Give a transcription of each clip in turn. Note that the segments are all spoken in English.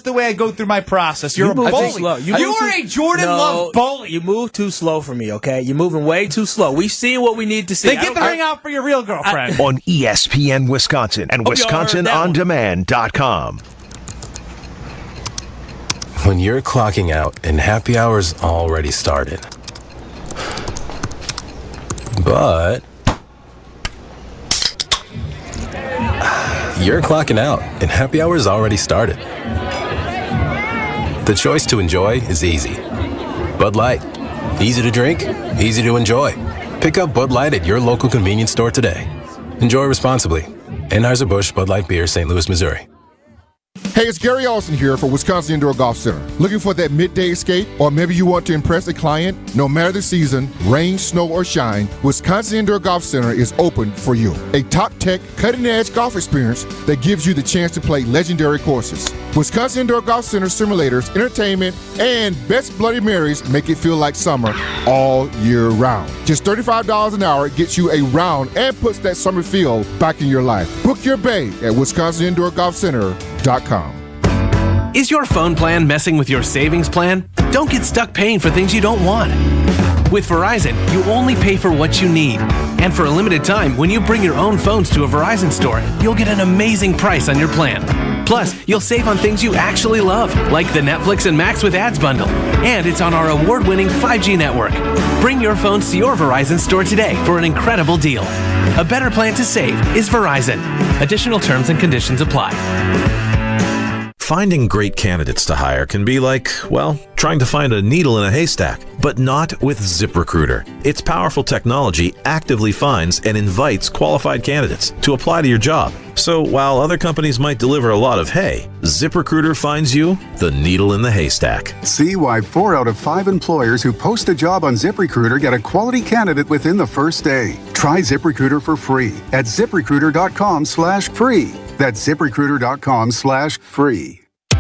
the way I go through my process. You're a bully. You are a Jordan Love bully. You move too slow for me, okay? You're moving way too slow. We've seen what we need to see. Then get the ring out for your real girlfriend. On ESPN Wisconsin and WisconsinOnDemand.com. When you're clocking out and happy hour's already started. But you're clocking out and happy hour's already started. The choice to enjoy is easy. Bud Light. Easy to drink, easy to enjoy. Pick up Bud Light at your local convenience store today. Enjoy responsibly. Anheuser-Busch Bud Light Beer, St. Louis, Missouri. Hey, it's Gary Olson here for Wisconsin Indoor Golf Center. Looking for that midday escape? Or maybe you want to impress a client? No matter the season, rain, snow, or shine, Wisconsin Indoor Golf Center is open for you. A top-tech, cutting-edge golf experience that gives you the chance to play legendary courses. Wisconsin Indoor Golf Center simulators, entertainment, and best Bloody Marys make it feel like summer all year round. Just $35 an hour gets you a round and puts that summer feel back in your life. Book your bay at WisconsinIndoorGolfCenter.com. Is your phone plan messing with your savings plan? Don't get stuck paying for things you don't want. With Verizon, you only pay for what you need. And for a limited time, when you bring your own phones to a Verizon store, you'll get an amazing price on your plan. Plus, you'll save on things you actually love, like the Netflix and Max with Ads bundle. And it's on our award-winning 5G network. Bring your phones to your Verizon store today for an incredible deal. A better plan to save is Verizon. Additional terms and conditions apply. Finding great candidates to hire can be like, well, trying to find a needle in a haystack, but not with ZipRecruiter. Its powerful technology actively finds and invites qualified candidates to apply to your job. So while other companies might deliver a lot of hay, ZipRecruiter finds you the needle in the haystack. See why 4 out of 5 employers who post a job on ZipRecruiter get a quality candidate within the first day. Try ZipRecruiter for free at ZipRecruiter.com/free. That's ZipRecruiter.com/free.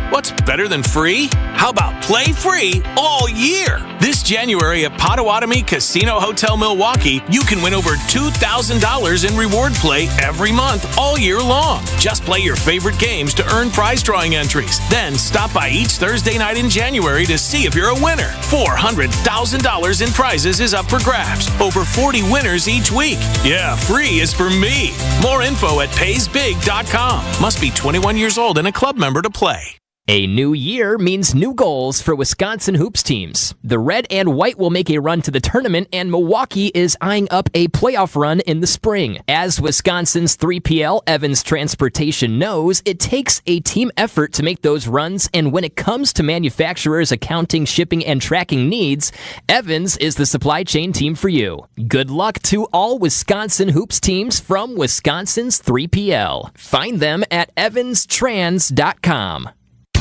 What's better than free? How about play free all year? This January at Potawatomi Casino Hotel Milwaukee, you can win over $2,000 in reward play every month all year long. Just play your favorite games to earn prize drawing entries. Then stop by each Thursday night in January to see if you're a winner. $400,000 in prizes is up for grabs. Over 40 winners each week. Yeah, free is for me. More info at paysbig.com. Must be 21 years old and a club member to play. A new year means new goals for Wisconsin hoops teams. The red and white will make a run to the tournament, and Milwaukee is eyeing up a playoff run in the spring. As Wisconsin's 3PL Evans Transportation knows, it takes a team effort to make those runs, and when it comes to manufacturers' accounting, shipping, and tracking needs, Evans is the supply chain team for you. Good luck to all Wisconsin hoops teams from Wisconsin's 3PL. Find them at evanstrans.com.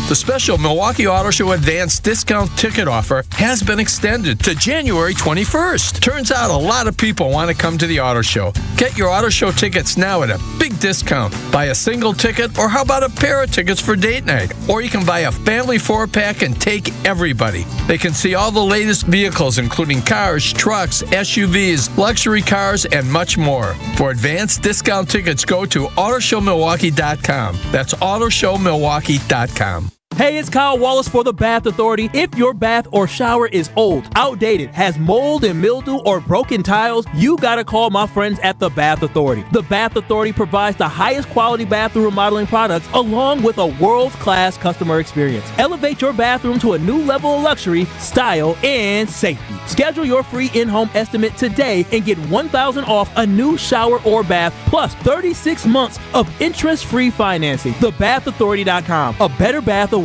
The special Milwaukee Auto Show Advanced Discount Ticket Offer has been extended to January 21st. Turns out a lot of people want to come to the auto show. Get your auto show tickets now at a big discount. Buy a single ticket, or how about a pair of tickets for date night? Or you can buy a family 4-pack and take everybody. They can see all the latest vehicles, including cars, trucks, SUVs, luxury cars, and much more. For advanced discount tickets, go to autoshowmilwaukee.com. That's autoshowmilwaukee.com. Hey, it's Kyle Wallace for the Bath Authority. If your bath or shower is old, outdated, has mold and mildew, or broken tiles, you gotta call my friends at the Bath Authority. The Bath Authority provides the highest quality bathroom remodeling products along with a world-class customer experience. Elevate your bathroom to a new level of luxury, style, and safety. Schedule your free in-home estimate today and get $1,000 off a new shower or bath, plus 36 months of interest-free financing. TheBathAuthority.com. A better bath awaits.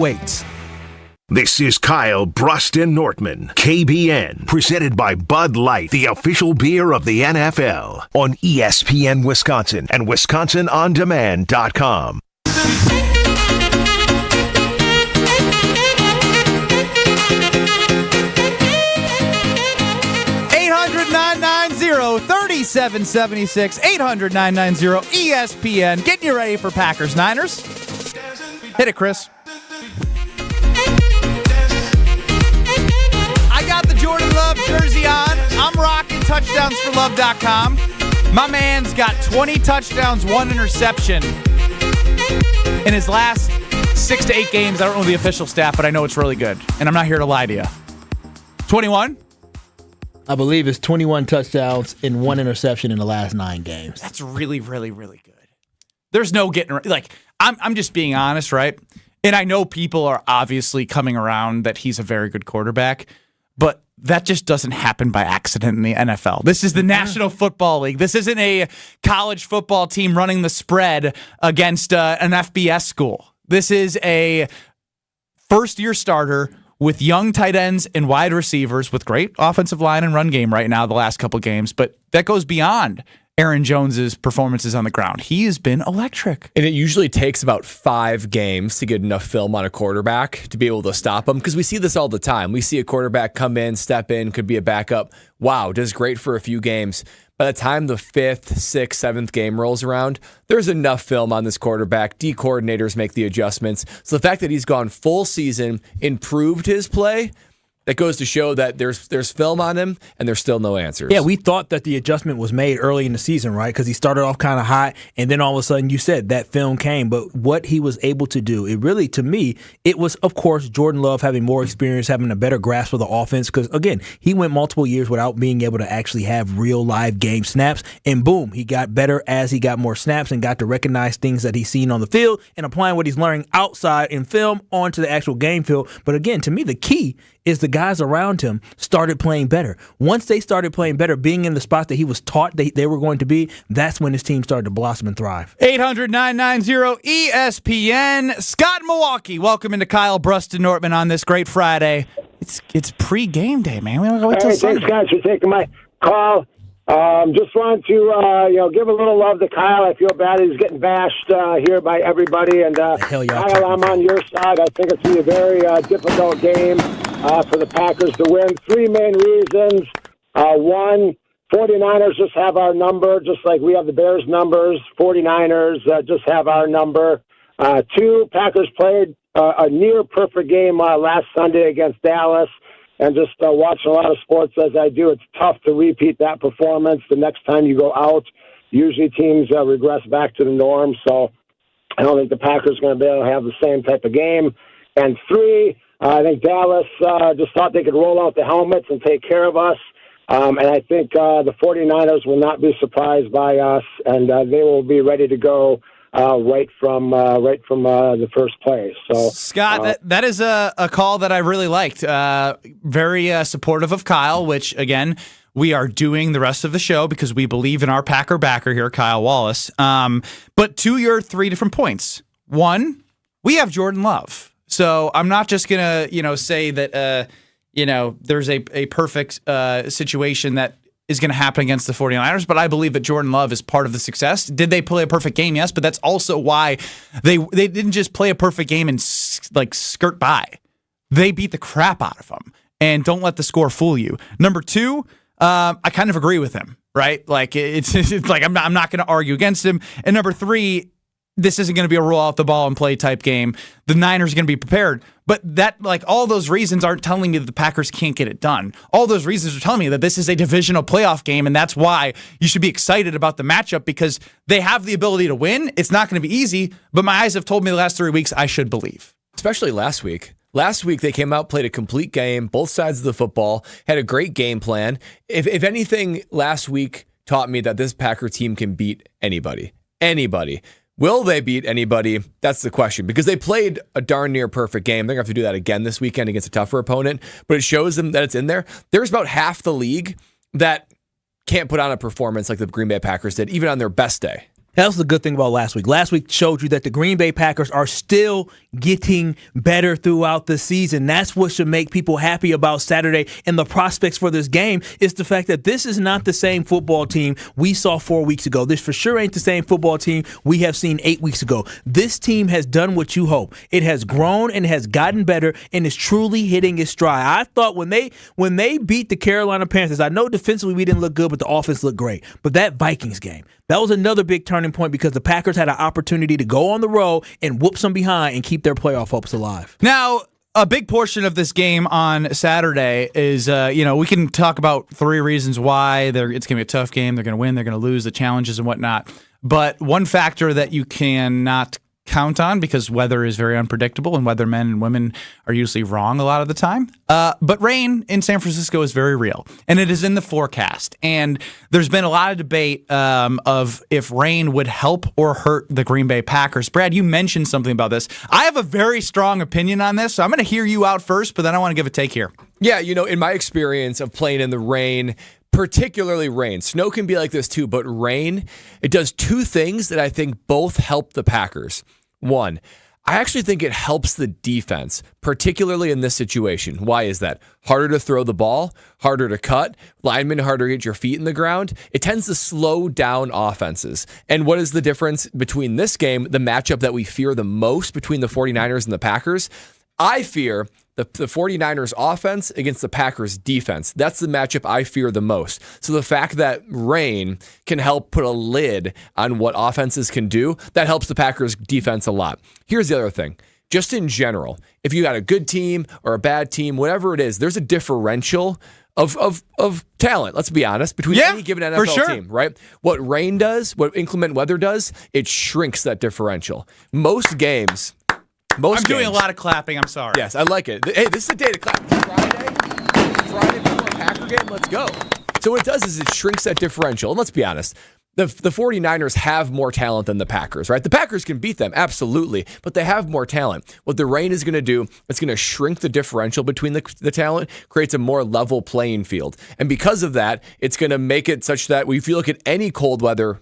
This is Kyle Bruston Nortman, KBN, presented by Bud Light, the official beer of the NFL, on ESPN Wisconsin and WisconsinOnDemand.com. 800-990-3776, 800-990-ESPN. Getting you ready for Packers-Niners. Hit it, Chris. I got the Jordan Love jersey on. I'm rocking touchdownsforlove.com. My man's got 20 touchdowns, 1 interception in his last 6 to 8 games. I don't know the official stat, but I know it's really good. And I'm not here to lie to you. 21? I believe it's 21 touchdowns and 1 interception in the last 9 games. That's really, really, really good. There's no getting, like, I'm just being honest, right? And I know people are obviously coming around that he's a very good quarterback, but that just doesn't happen by accident in the NFL. This is the National Football League. This isn't a college football team running the spread against an FBS school. This is a first-year starter with young tight ends and wide receivers with great offensive line and run game right now the last couple games, but that goes beyond Aaron Jones's performances on the ground. He has been electric. And it usually takes about 5 games to get enough film on a quarterback to be able to stop him, because we see this all the time. We see a quarterback come in, step in, could be a backup. Wow, does great for a few games. By the time the 5th, 6th, 7th game rolls around, there's enough film on this quarterback. D coordinators make the adjustments. So the fact that he's gone full season, improved his play, that goes to show that there's film on him, and there's still no answers. Yeah, we thought that the adjustment was made early in the season, right? Because he started off kind of hot, and then all of a sudden, you said that film came. But what he was able to do, it really, to me, it was, of course, Jordan Love having more experience, having a better grasp of the offense. Because, again, he went multiple years without being able to actually have real live game snaps. And boom, he got better as he got more snaps and got to recognize things that he's seen on the field and applying what he's learning outside in film onto the actual game field. But again, to me, the key is the guys around him started playing better. Once they started playing better, being in the spots that he was taught they were going to be, that's when his team started to blossom and thrive. 800-990-ESPN. Scott in Milwaukee, welcome into Kyle Bruston Nortman on this great Friday. It's pre-game day, man. We don't go wait till Sunday. Thanks, guys, for taking my call. Just wanted to give a little love to Kyle. I feel bad he's getting bashed here by everybody. And Kyle, I'm on your side. I think it's going to be a very difficult game for the Packers to win. 3 main reasons. 1, 49ers just have our number, just like we have the Bears' numbers. 49ers just have our number. 2, Packers played a near-perfect game last Sunday against Dallas. And just watching a lot of sports as I do, it's tough to repeat that performance the next time you go out. Usually teams regress back to the norm, so I don't think the Packers are going to be able to have the same type of game. And 3, I think Dallas just thought they could roll out the helmets and take care of us. And I think the 49ers will not be surprised by us, and they will be ready to go right from the first play. So, Scott, that is a call that I really liked. Very supportive of Kyle, which, again, we are doing the rest of the show because we believe in our Packer backer here, Kyle Wallace. But to your 3 different points. 1, we have Jordan Love. So I'm not just going to, say that, there's a perfect situation that is going to happen against the 49ers, but I believe that Jordan Love is part of the success. Did they play a perfect game? Yes, but that's also why they didn't just play a perfect game and skirt by. They beat the crap out of them, and don't let the score fool you. Number 2, I kind of agree with him, right? Like it's like I'm not going to argue against him. And number 3, this isn't going to be a roll out the ball and play type game. The Niners are going to be prepared. But that, all those reasons aren't telling me that the Packers can't get it done. All those reasons are telling me that this is a divisional playoff game, and that's why you should be excited about the matchup because they have the ability to win. It's not going to be easy, but my eyes have told me the last 3 weeks I should believe. Especially last week. Last week, they came out, played a complete game, both sides of the football, had a great game plan. If anything, last week taught me that this Packer team can beat anybody. Anybody. Will they beat anybody? That's the question, because they played a darn near perfect game. They're going to have to do that again this weekend against a tougher opponent, but it shows them that it's in there. There's about half the league that can't put on a performance like the Green Bay Packers did, even on their best day. That's the good thing about last week. Last week showed you that the Green Bay Packers are still getting better throughout the season. That's what should make people happy about Saturday and the prospects for this game is the fact that this is not the same football team we saw 4 weeks ago. This for sure ain't the same football team we have seen 8 weeks ago. This team has done what you hope. It has grown and has gotten better and is truly hitting its stride. I thought when they beat the Carolina Panthers, I know defensively we didn't look good, but the offense looked great. But that Vikings game, that was another big turning point because the Packers had an opportunity to go on the road and whoop some behind and keep their playoff hopes alive. Now, a big portion of this game on Saturday is, we can talk about 3 reasons why it's going to be a tough game. They're going to win. They're going to lose, the challenges and whatnot. But one factor that you cannot count on because weather is very unpredictable and weathermen and women are usually wrong a lot of the time. But rain in San Francisco is very real, and it is in the forecast. And there's been a lot of debate of if rain would help or hurt the Green Bay Packers. Brad, you mentioned something about this. I have a very strong opinion on this, so I'm going to hear you out first, but then I want to give a take here. Yeah, in my experience of playing in the rain, particularly rain, snow can be like this too, but rain, it does two things that I think both help the Packers. One, I actually think it helps the defense, particularly in this situation. Why is that? Harder to throw the ball, harder to cut, linemen harder to get your feet in the ground. It tends to slow down offenses. And what is the difference between this game, the matchup that we fear the most between the 49ers and the Packers? I fear the 49ers offense against the Packers defense. That's the matchup I fear the most. So the fact that rain can help put a lid on what offenses can do, that helps the Packers defense a lot. Here's the other thing. Just in general, if you got a good team or a bad team, whatever it is, there's a differential of talent, let's be honest, between any given NFL team, right? What rain does, what inclement weather does, it shrinks that differential. Most games... I'm doing a lot of clapping. I'm sorry. Yes, I like it. Hey, this is a day to clap. Friday before a Packer game, let's go. So what it does is it shrinks that differential. And let's be honest, the 49ers have more talent than the Packers, right? The Packers can beat them, absolutely, but they have more talent. What the rain is going to do, it's going to shrink the differential between the talent, creates a more level playing field. And because of that, it's going to make it such that if you look at any cold weather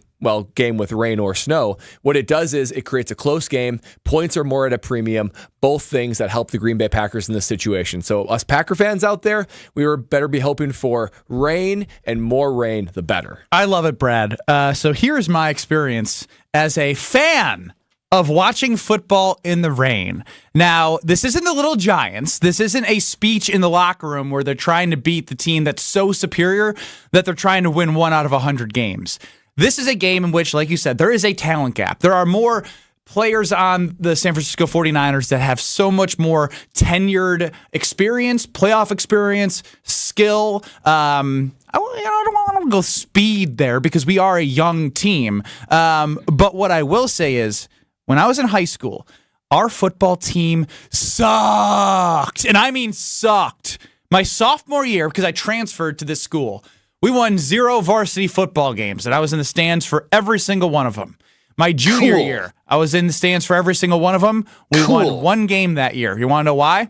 game with rain or snow, what it does is it creates a close game. Points are more at a premium. Both things that help the Green Bay Packers in this situation. So us Packer fans out there, better be hoping for rain, and more rain, the better. I love it, Brad. So here's my experience as a fan of watching football in the rain. Now, this isn't the Little Giants. This isn't a speech in the locker room where they're trying to beat the team that's so superior that they're trying to win 1 out of 100 games. This is a game in which, like you said, there is a talent gap. There are more players on the San Francisco 49ers that have so much more tenured experience, playoff experience, skill. I don't want to go speed there because we are a young team. But what I will say is, when I was in high school, our football team sucked. And I mean sucked. My sophomore year, because I transferred to this school, we won 0 varsity football games, and I was in the stands for every single one of them. My junior year, I was in the stands for every single one of them. We won 1 game that year. You want to know why?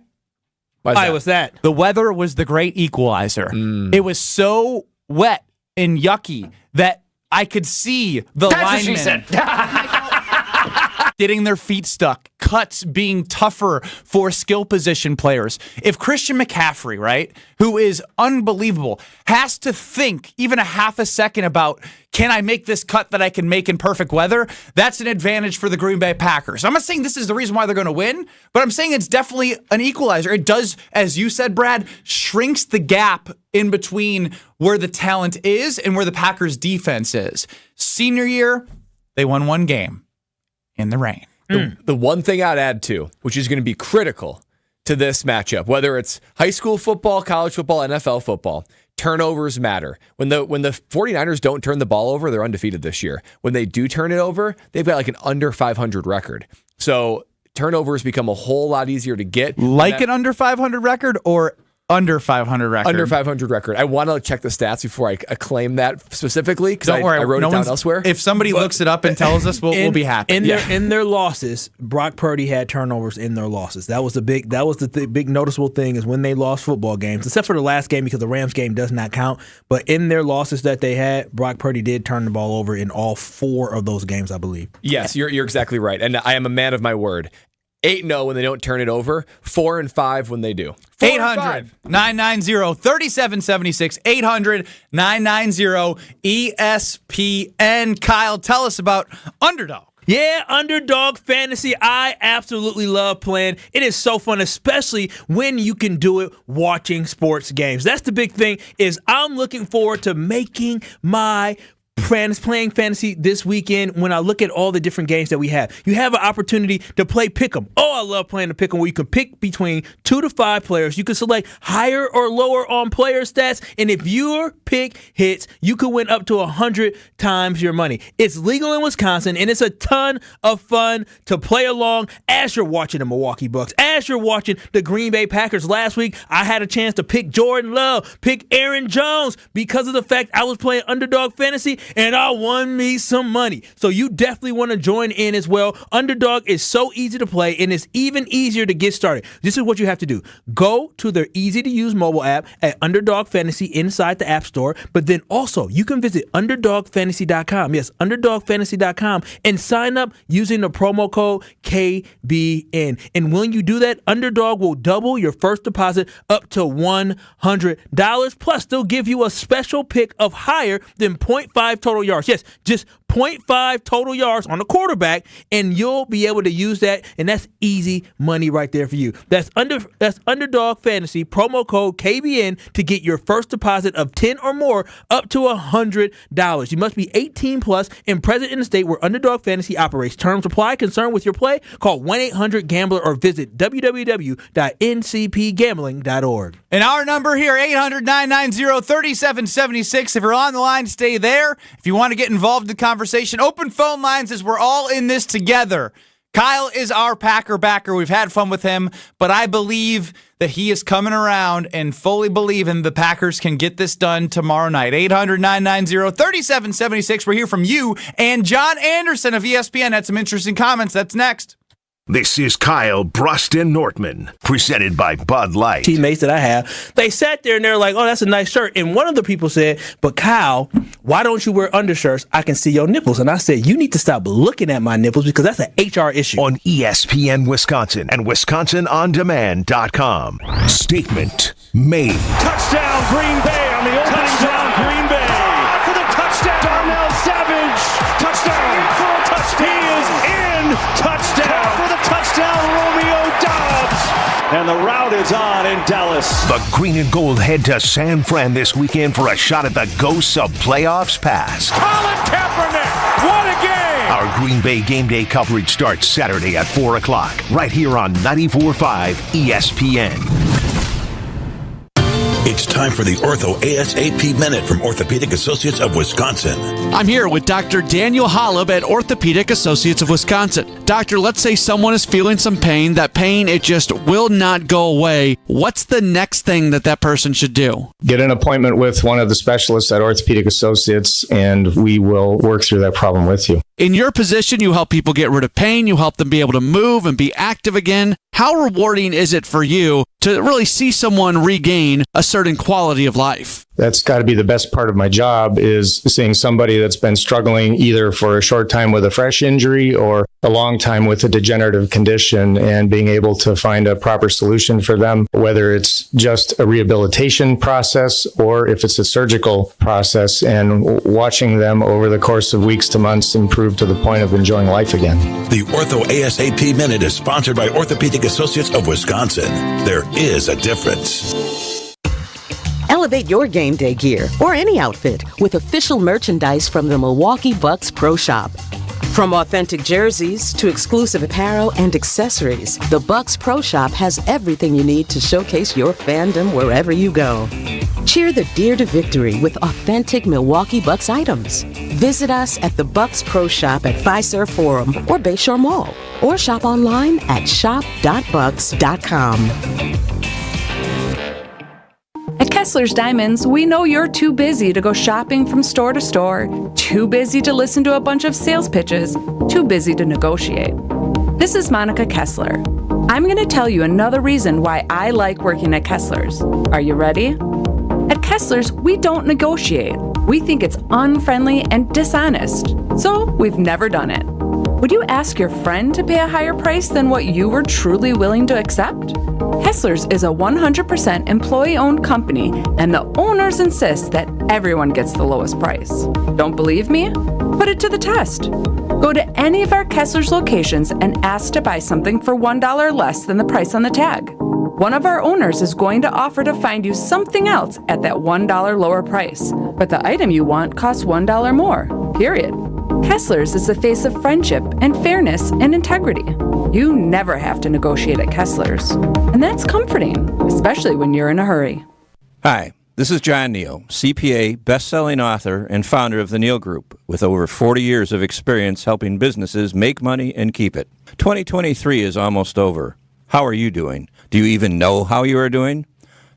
Why was that? The weather was the great equalizer. It was so wet and yucky that I could see the linemen getting their feet stuck, cuts being tougher for skill position players. If Christian McCaffrey, right, who is unbelievable, has to think even a half a second about, can I make this cut that I can make in perfect weather? That's an advantage for the Green Bay Packers. I'm not saying this is the reason why they're going to win, but I'm saying it's definitely an equalizer. It does, as you said, Brad, shrinks the gap in between where the talent is and where the Packers defense is. Senior year, they won 1 game. In the rain. The one thing I'd add to, which is going to be critical to this matchup, whether it's high school football, college football, NFL football, turnovers matter. When the 49ers don't turn the ball over, they're undefeated this year. When they do turn it over, they've got like an under 500 record. So turnovers become a whole lot easier to get. Like an under 500 record or under 500 record? Under 500 record. I want to check the stats before I claim that specifically because I wrote it down elsewhere. If somebody looks it up and tells us, we'll be happy. In their losses, Brock Purdy had turnovers in their losses. That was the big noticeable thing is when they lost football games, except for the last game because the Rams game does not count. But in their losses that they had, Brock Purdy did turn the ball over in all 4 of those games, I believe. Yes, you're exactly right. And I am a man of my word. 8-0 when they don't turn it over, 4-5 when they do. 800-990-3776, 800-990-ESPN. Kyle, tell us about Underdog. Yeah, Underdog Fantasy, I absolutely love playing. It is so fun, especially when you can do it watching sports games. That's the big thing is I'm looking forward to making my playing fantasy this weekend, when I look at all the different games that we have, you have an opportunity to play Pick'em. Oh, I love playing the Pick'em, where you can pick between 2 to 5 players. You can select higher or lower on player stats, and if your pick hits, you could win up to 100 times your money. It's legal in Wisconsin, and it's a ton of fun to play along as you're watching the Milwaukee Bucks, as you're watching the Green Bay Packers. Last week, I had a chance to pick Jordan Love, pick Aaron Jones, because of the fact I was playing Underdog Fantasy, and I won me some money. So you definitely want to join in as well. Underdog is so easy to play, and it's even easier to get started. This is what you have to do. Go to their easy-to-use mobile app at Underdog Fantasy inside the App Store, but then also you can visit UnderdogFantasy.com. Yes, UnderdogFantasy.com, and sign up using the promo code KBN. And when you do that, Underdog will double your first deposit up to $100. Plus, they'll give you a special pick of higher than 0.5 total yards. Yes, just 0.5 total yards on the quarterback, and you'll be able to use that, and that's easy money right there for you. That's Underdog Fantasy, promo code KBN, to get your first deposit of 10 or more up to $100. You must be 18 plus and present in the state where Underdog Fantasy operates. Terms apply. Concerned with your play? Call 1-800-GAMBLER or visit www.ncpgambling.org. And our number here, 800-990-3776. If you're on the line, stay there. If you want to get involved in the conversation, open phone lines as we're all in this together. Kyle is our Packer backer. We've had fun with him, but I believe that he is coming around and fully believing the Packers can get this done tomorrow night. 800-990-3776. We're here from you. And John Anderson of ESPN had some interesting comments. That's next. This is Kyle Bruston Nortman, presented by Bud Light. Teammates that I have, they sat there and they're like, oh, that's a nice shirt. And one of the people said, but Kyle, why don't you wear undershirts? I can see your nipples. And I said, you need to stop looking at my nipples because that's an HR issue. On ESPN Wisconsin and WisconsinOnDemand.com. Statement made. Touchdown Green Bay on the opening drive. Green Bay. For the touchdown. Darnell Savage. Touchdown. For a touchdown. He is in. Touchdown. For the touchdown, Romeo Doubs. And the route is on in Dallas. The Green and Gold head to San Fran this weekend for a shot at the ghosts of playoffs past. Colin Kaepernick. What a game. Our Green Bay game day coverage starts Saturday at 4 o'clock, right here on 94.5 ESPN. It's time for the Ortho ASAP Minute from Orthopedic Associates of Wisconsin. I'm here with Dr. Daniel Holub at Orthopedic Associates of Wisconsin. Doctor, let's say someone is feeling some pain. That pain, it just will not go away. What's the next thing that person should do? Get an appointment with one of the specialists at Orthopedic Associates, and we will work through that problem with you. In your position, you help people get rid of pain. You help them be able to move and be active again. How rewarding is it for you to really see someone regain a certain quality of life? That's got to be the best part of my job, is seeing somebody that's been struggling either for a short time with a fresh injury or a long time with a degenerative condition, and being able to find a proper solution for them, whether it's just a rehabilitation process or if it's a surgical process, and watching them over the course of weeks to months improve to the point of enjoying life again. The Ortho ASAP Minute is sponsored by Orthopedic Associates of Wisconsin. There is a difference. Elevate your game day gear or any outfit with official merchandise from the Milwaukee Bucks Pro Shop. From authentic jerseys to exclusive apparel and accessories, the Bucks Pro Shop has everything you need to showcase your fandom wherever you go. Cheer the deer to victory with authentic Milwaukee Bucks items. Visit us at the Bucks Pro Shop at Fiserv Forum or Bayshore Mall, or shop online at shop.bucks.com. At Kessler's Diamonds, we know you're too busy to go shopping from store to store, too busy to listen to a bunch of sales pitches, too busy to negotiate. This is Monica Kessler. I'm going to tell you another reason why I like working at Kessler's. Are you ready? At Kessler's, we don't negotiate. We think it's unfriendly and dishonest, so we've never done it. Would you ask your friend to pay a higher price than what you were truly willing to accept? Kessler's is a 100% employee-owned company, and the owners insist that everyone gets the lowest price. Don't believe me? Put it to the test. Go to any of our Kessler's locations and ask to buy something for $1 less than the price on the tag. One of our owners is going to offer to find you something else at that $1 lower price, but the item you want costs $1 more, period. Kessler's is the face of friendship and fairness and integrity. You never have to negotiate at Kessler's, and that's comforting, especially when you're in a hurry. Hi, this is John Neal, CPA, best-selling author, and founder of the Neal Group, with over 40 years of experience helping businesses make money and keep it. 2023 is almost over. How are you doing? Do you even know how you are doing?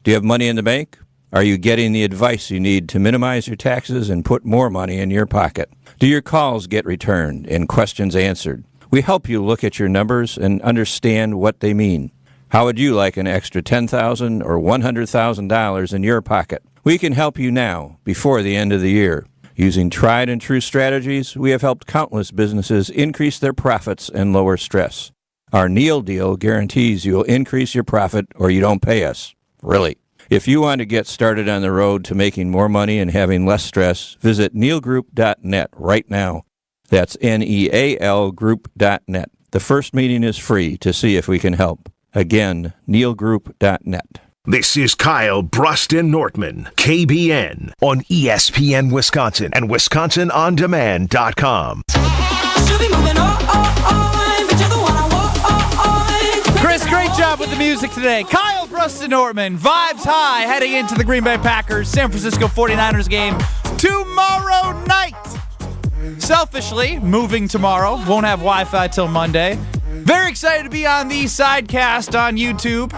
Do you have money in the bank? Are you getting the advice you need to minimize your taxes and put more money in your pocket? Do your calls get returned and questions answered? We help you look at your numbers and understand what they mean. How would you like an extra $10,000 or $100,000 in your pocket? We can help you now, before the end of the year. Using tried and true strategies, we have helped countless businesses increase their profits and lower stress. Our Neal deal guarantees you'll increase your profit or you don't pay us. Really. If you want to get started on the road to making more money and having less stress, visit nealgroup.net right now. That's NEAL group.net. The first meeting is free to see if we can help. Again, nealgroup.net. This is Kyle Bruston Nortman, KBN, on ESPN Wisconsin and WisconsinOnDemand.com. Chris, great job with the music today. Kyle Bruston Nortman, vibes high heading into the Green Bay Packers San Francisco 49ers game tomorrow night. Selfishly, moving tomorrow. Won't have Wi-Fi till Monday. Very excited to be on the Sidecast on YouTube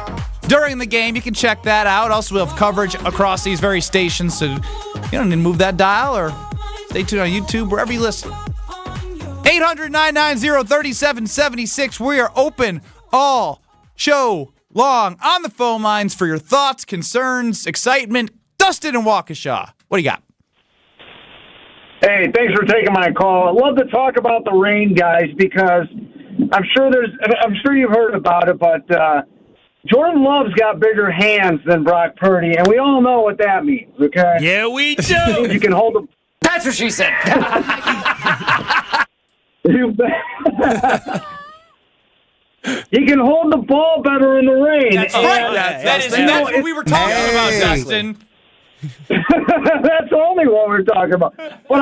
during the game. You can check that out. Also, we'll have coverage across these very stations, so you don't need to move that dial or stay tuned on YouTube, wherever you listen. 800-990-3776. We are open all show long on the phone lines for your thoughts, concerns, excitement. Dustin and Waukesha, what do you got? Hey, thanks for taking my call. I'd love to talk about the rain, guys, because I'm sure you've heard about it, but Jordan Love's got bigger hands than Brock Purdy, and we all know what that means, okay? Yeah, we do. You can hold the... That's what she said. He can hold the ball better in the rain. That's right. That's what we were talking about, Dustin. That's only what we're talking about. But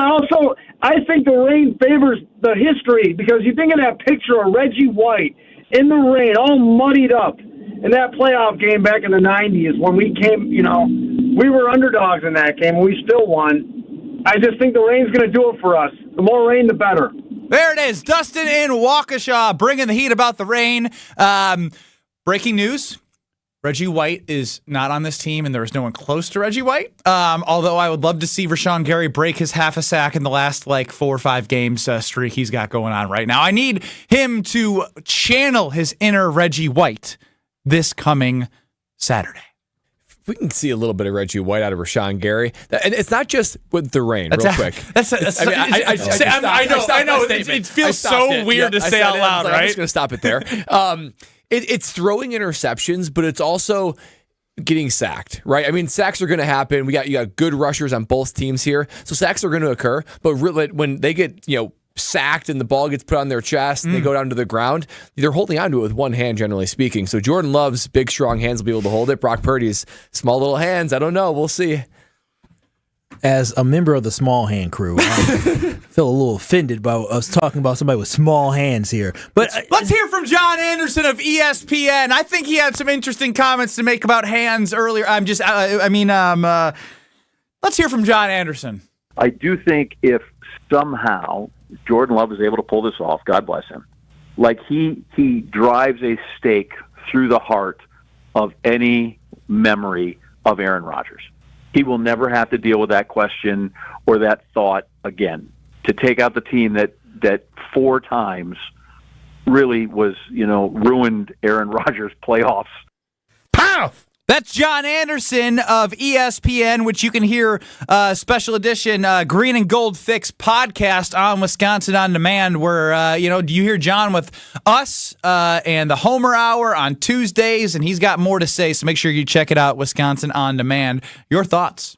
I think the rain favors the history, because you think of that picture of Reggie White in the rain, all muddied up in that playoff game back in the 90s when we came, we were underdogs in that game and we still won. I just think the rain's going to do it for us. The more rain, the better. There it is. Dustin in Waukesha bringing the heat about the rain. Breaking news. Reggie White is not on this team, and there is no one close to Reggie White. Although I would love to see Rashawn Gary break his half a sack in the last 4 or 5 games streak he's got going on right now. I need him to channel his inner Reggie White this coming Saturday. We can see a little bit of Reggie White out of Rashawn Gary, and it's not just with the rain. Real quick, I know. It feels so weird to say out loud, right? I'm just going to stop it there. It's throwing interceptions, but it's also getting sacked, right? I mean, sacks are going to happen. You got good rushers on both teams here, so sacks are going to occur. But really, when they get sacked and the ball gets put on their chest and they go down to the ground, they're holding onto it with one hand, generally speaking. So Jordan Love's big, strong hands will be able to hold it. Brock Purdy's small little hands, I don't know. We'll see. As a member of the small hand crew, I feel a little offended about us talking about somebody with small hands here. But let's hear from John Anderson of ESPN. I think he had some interesting comments to make about hands earlier. Let's hear from John Anderson. I do think if somehow Jordan Love is able to pull this off, God bless him, like he drives a stake through the heart of any memory of Aaron Rodgers. He will never have to deal with that question or that thought again. To take out the team that 4 times really was, ruined Aaron Rodgers' playoffs. Pow! That's John Anderson of ESPN, which you can hear special edition Green and Gold Fix podcast on Wisconsin On Demand, where, you hear John with us and the Homer Hour on Tuesdays, and he's got more to say, so make sure you check it out, Wisconsin On Demand. Your thoughts?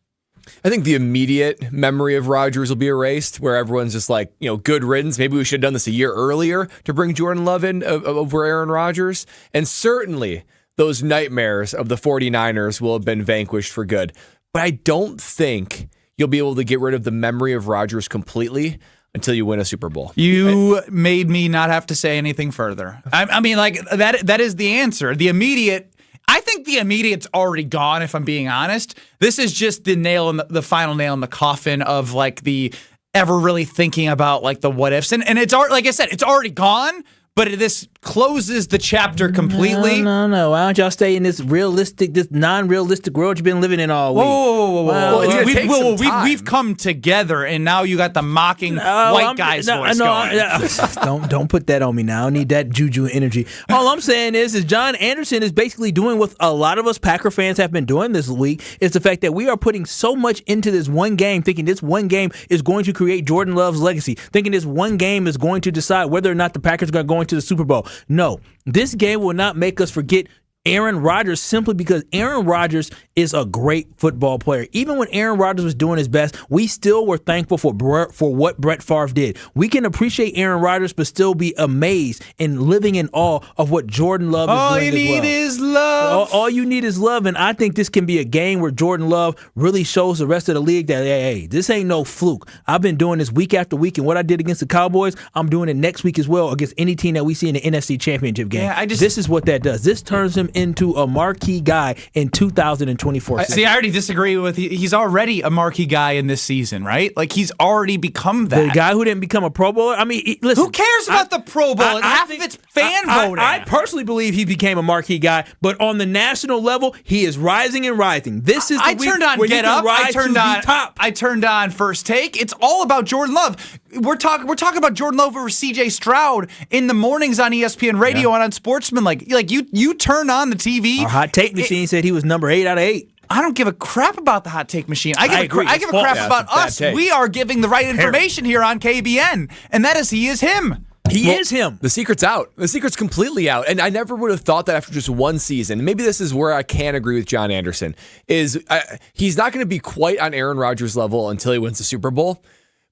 I think the immediate memory of Rodgers will be erased, where everyone's just like, good riddance. Maybe we should have done this a year earlier to bring Jordan Love in over Aaron Rodgers. And certainly those nightmares of the 49ers will have been vanquished for good. But I don't think you'll be able to get rid of the memory of Rodgers completely until you win a Super Bowl. You made me not have to say anything further. I mean, like, that is the answer. I think the immediate's already gone, if I'm being honest. This is just the final nail in the coffin of, like, the ever really thinking about, like, the what ifs. And it's already, like I said, it's already gone. But this closes the chapter completely. No. Why don't y'all stay in this non-realistic world you've been living in all week? Whoa. We've come together, and now you got the mocking white guy's voice going. Don't put that on me now. I need that juju energy. All I'm saying is John Anderson is basically doing what a lot of us Packer fans have been doing this week, is the fact that we are putting so much into this one game, thinking this one game is going to create Jordan Love's legacy, thinking this one game is going to decide whether or not the Packers are going to go into the Super Bowl. No, this game will not make us forget Aaron Rodgers, simply because Aaron Rodgers is a great football player. Even when Aaron Rodgers was doing his best, we still were thankful for what Brett Favre did. We can appreciate Aaron Rodgers, but still be amazed and living in awe of what Jordan Love is doing as well. All you need is love. All you need is love, and I think this can be a game where Jordan Love really shows the rest of the league that, hey, this ain't no fluke. I've been doing this week after week, and what I did against the Cowboys, I'm doing it next week as well against any team that we see in the NFC Championship game. Yeah, this is what that does. This turns him into a marquee guy in 2024. See, I already disagree with you. He's already a marquee guy in this season, right? Like, he's already become that. The guy who didn't become a Pro Bowler? I mean, listen. Who cares about the Pro Bowl? Half of it's fan voting. I personally believe he became a marquee guy, but on the national level, he is rising and rising. This is the week turned on where Get he can Up. rise to the top. I turned on First Take. It's all about Jordan Love. We're talking about Jordan Love over C.J. Stroud in the mornings on ESPN Radio and on Sportsman. Like you turn on the TV. Our hot take machine said he was number 8 out of 8. I don't give a crap about the hot take machine. I give a crap about us. take. We are giving the right information here on KBN, and that is he is him. He is him. The secret's out. The secret's completely out. And I never would have thought that after just one season. Maybe this is where I can agree with John Anderson. He's not going to be quite on Aaron Rodgers' level until he wins the Super Bowl,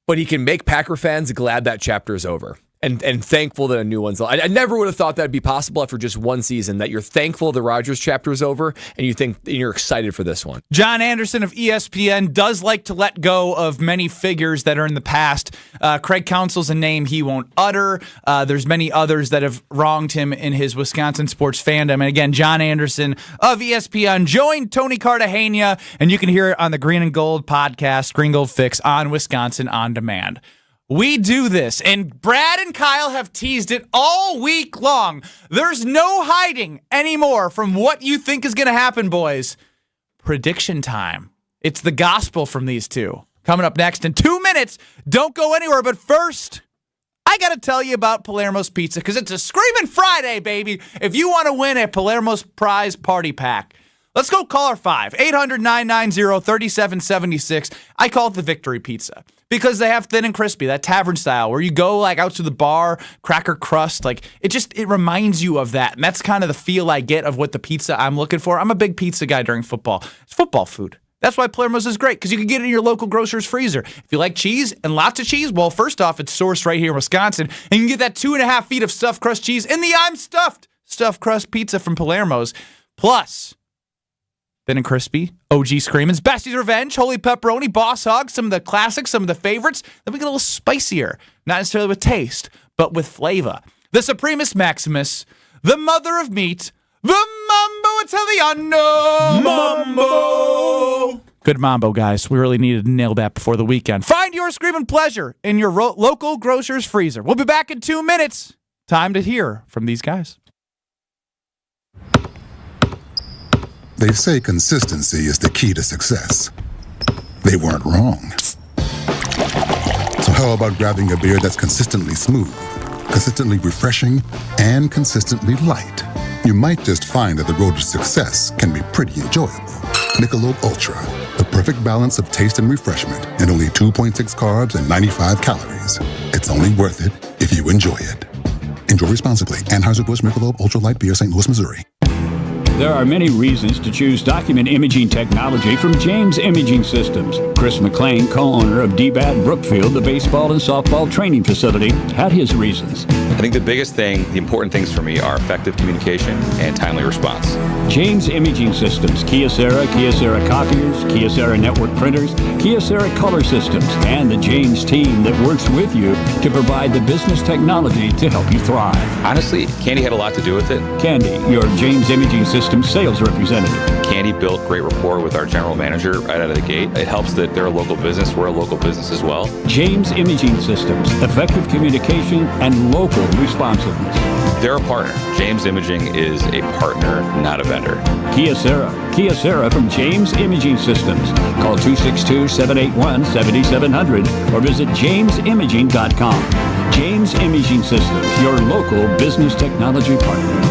but he can make Packer fans glad that chapter is over. And thankful that a new one's. I never would have thought that'd be possible after just one season, that you're thankful the Rodgers chapter is over and you're excited for this one. John Anderson of ESPN does like to let go of many figures that are in the past. Craig Counsell's a name he won't utter. There's many others that have wronged him in his Wisconsin sports fandom. And again, John Anderson of ESPN joined Tony Cartagena, and you can hear it on the Green and Gold podcast, Green Gold Fix, on Wisconsin On Demand. We do this, and Brad and Kyle have teased it all week long. There's no hiding anymore from what you think is going to happen, boys. Prediction time. It's the gospel from these two. Coming up next in 2 minutes. Don't go anywhere, but first, I got to tell you about Palermo's Pizza, because it's a Screaming Friday, baby, if you want to win a Palermo's Prize Party Pack. Let's go caller 5, 800-990-3776. I call it the Victory Pizza because they have thin and crispy, that tavern style where you go like out to the bar, cracker crust. Like it reminds you of that. And that's kind of the feel I get of what the pizza I'm looking for. I'm a big pizza guy during football. It's football food. That's why Palermo's is great, because you can get it in your local grocer's freezer. If you like cheese and lots of cheese, well, first off, it's sourced right here in Wisconsin. And you can get that 2.5 feet of stuffed crust cheese in the I'm Stuffed stuffed crust pizza from Palermo's. Plus, thin and crispy, OG Screamin's, Bestie's Revenge, Holy Pepperoni, Boss Hog, some of the classics, some of the favorites. Then we get a little spicier, not necessarily with taste, but with flavor. The Supremus Maximus, the mother of meat, the Mambo Italiano. Mambo! Good mambo, guys. We really needed to nail that before the weekend. Find your Screamin' pleasure in your local grocer's freezer. We'll be back in 2 minutes. Time to hear from these guys. They say consistency is the key to success. They weren't wrong. So how about grabbing a beer that's consistently smooth, consistently refreshing, and consistently light? You might just find that the road to success can be pretty enjoyable. Michelob Ultra, the perfect balance of taste and refreshment, and only 2.6 carbs and 95 calories. It's only worth it if you enjoy it. Enjoy responsibly. Anheuser-Busch Michelob Ultra Light Beer, St. Louis, Missouri. There are many reasons to choose document imaging technology from James Imaging Systems. Chris McLean, co-owner of DBAT Brookfield, the baseball and softball training facility, had his reasons. I think the biggest thing, the important things for me are effective communication and timely response. James Imaging Systems, Kyocera, Kyocera copiers, Kyocera network printers, Kyocera color systems, and the James team that works with you to provide the business technology to help you thrive. Honestly, Candy had a lot to do with it. Candy, your James Imaging Systems sales representative. Candy built great rapport with our general manager right out of the gate. It helps that they're a local business. We're a local business as well. James Imaging Systems, effective communication and local responsiveness. They're a partner. James Imaging is a partner, not a vendor. Kyocera. Kyocera from James Imaging Systems. Call 262-781-7700 or visit jamesimaging.com. James Imaging Systems, your local business technology partner.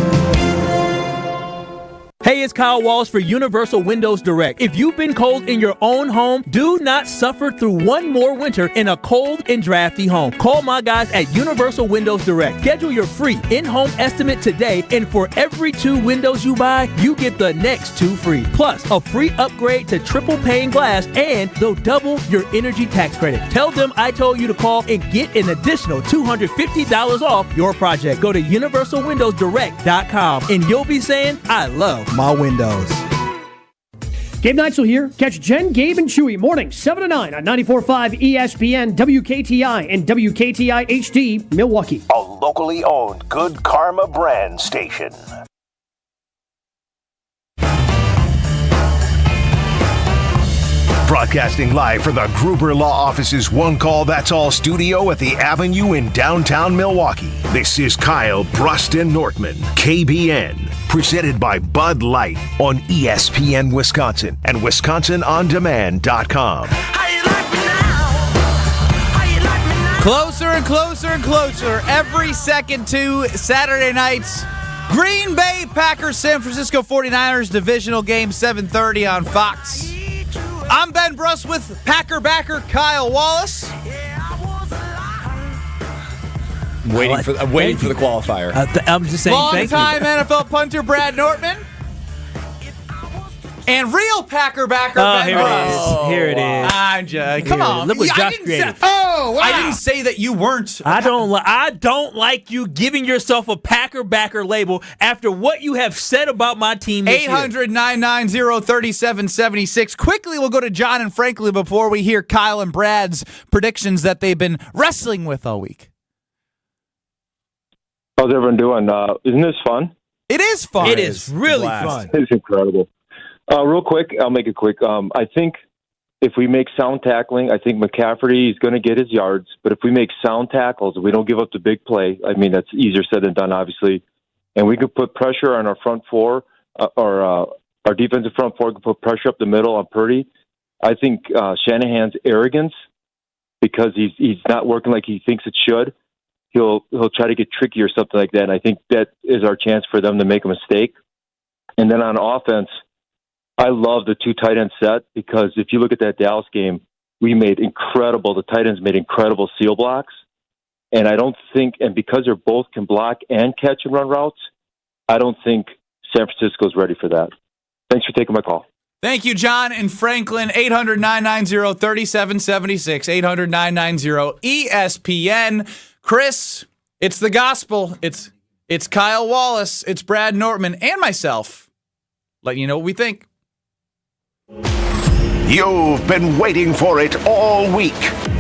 Hey, it's Kyle Wallace for Universal Windows Direct. If you've been cold in your own home, do not suffer through one more winter in a cold and drafty home. Call my guys at Universal Windows Direct. Schedule your free in-home estimate today, and for every 2 windows you buy, you get the next 2 free. Plus, a free upgrade to triple pane glass, and they'll double your energy tax credit. Tell them I told you to call and get an additional $250 off your project. Go to universalwindowsdirect.com, and you'll be saying, I love my windows. Gabe Neitzel here. Catch Jen, Gabe, and Chewy morning 7 to 9 on 94.5 ESPN, WKTI, and WKTI HD, Milwaukee. A locally owned Good Karma brand station. Broadcasting live from the Gruber Law Office's One Call That's All studio at the Avenue in downtown Milwaukee. This is Kyle Bruston Nortman, KBN, presented by Bud Light on ESPN Wisconsin and WisconsinOnDemand.com. Closer and closer and closer every second to Saturday night's Green Bay Packers, San Francisco 49ers divisional game, 7:30 on Fox. I'm Ben Bruss with Packer backer Kyle Wallace. I'm waiting for the qualifier. I'm just saying thank you. Long-time NFL punter Brad Nortman. And real Packer backer Ben Bruss. Here it is. I'm just, come on. Look what Josh created. I didn't say that you weren't. I don't like you giving yourself a Packer backer label after what you have said about my team this year. 800-990-3776. Quickly, we'll go to John and Franklin before we hear Kyle and Brad's predictions that they've been wrestling with all week. How's everyone doing? Isn't this fun? It is fun. It is really fun. It's incredible. Real quick, I'll make it quick. I think if we make sound tackling, I think McCaffrey is going to get his yards. But if we make sound tackles, if we don't give up the big play, I mean, that's easier said than done, obviously. And we could put pressure on our front four, or our defensive front four can put pressure up the middle on Purdy. I think Shanahan's arrogance, because he's not working like he thinks it should, he'll try to get tricky or something like that. And I think that is our chance for them to make a mistake. And then on offense, I love the 2 tight end set, because if you look at that Dallas game, the tight ends made incredible seal blocks. And I don't think, and because they're both can block and catch and run routes, I don't think San Francisco's ready for that. Thanks for taking my call. Thank you, John and Franklin. 800-990-3776. 800-990-ESPN. Chris, it's the gospel. It's Kyle Wallace. It's Brad Nortman and myself. Letting you know what we think. You've been waiting for it all week.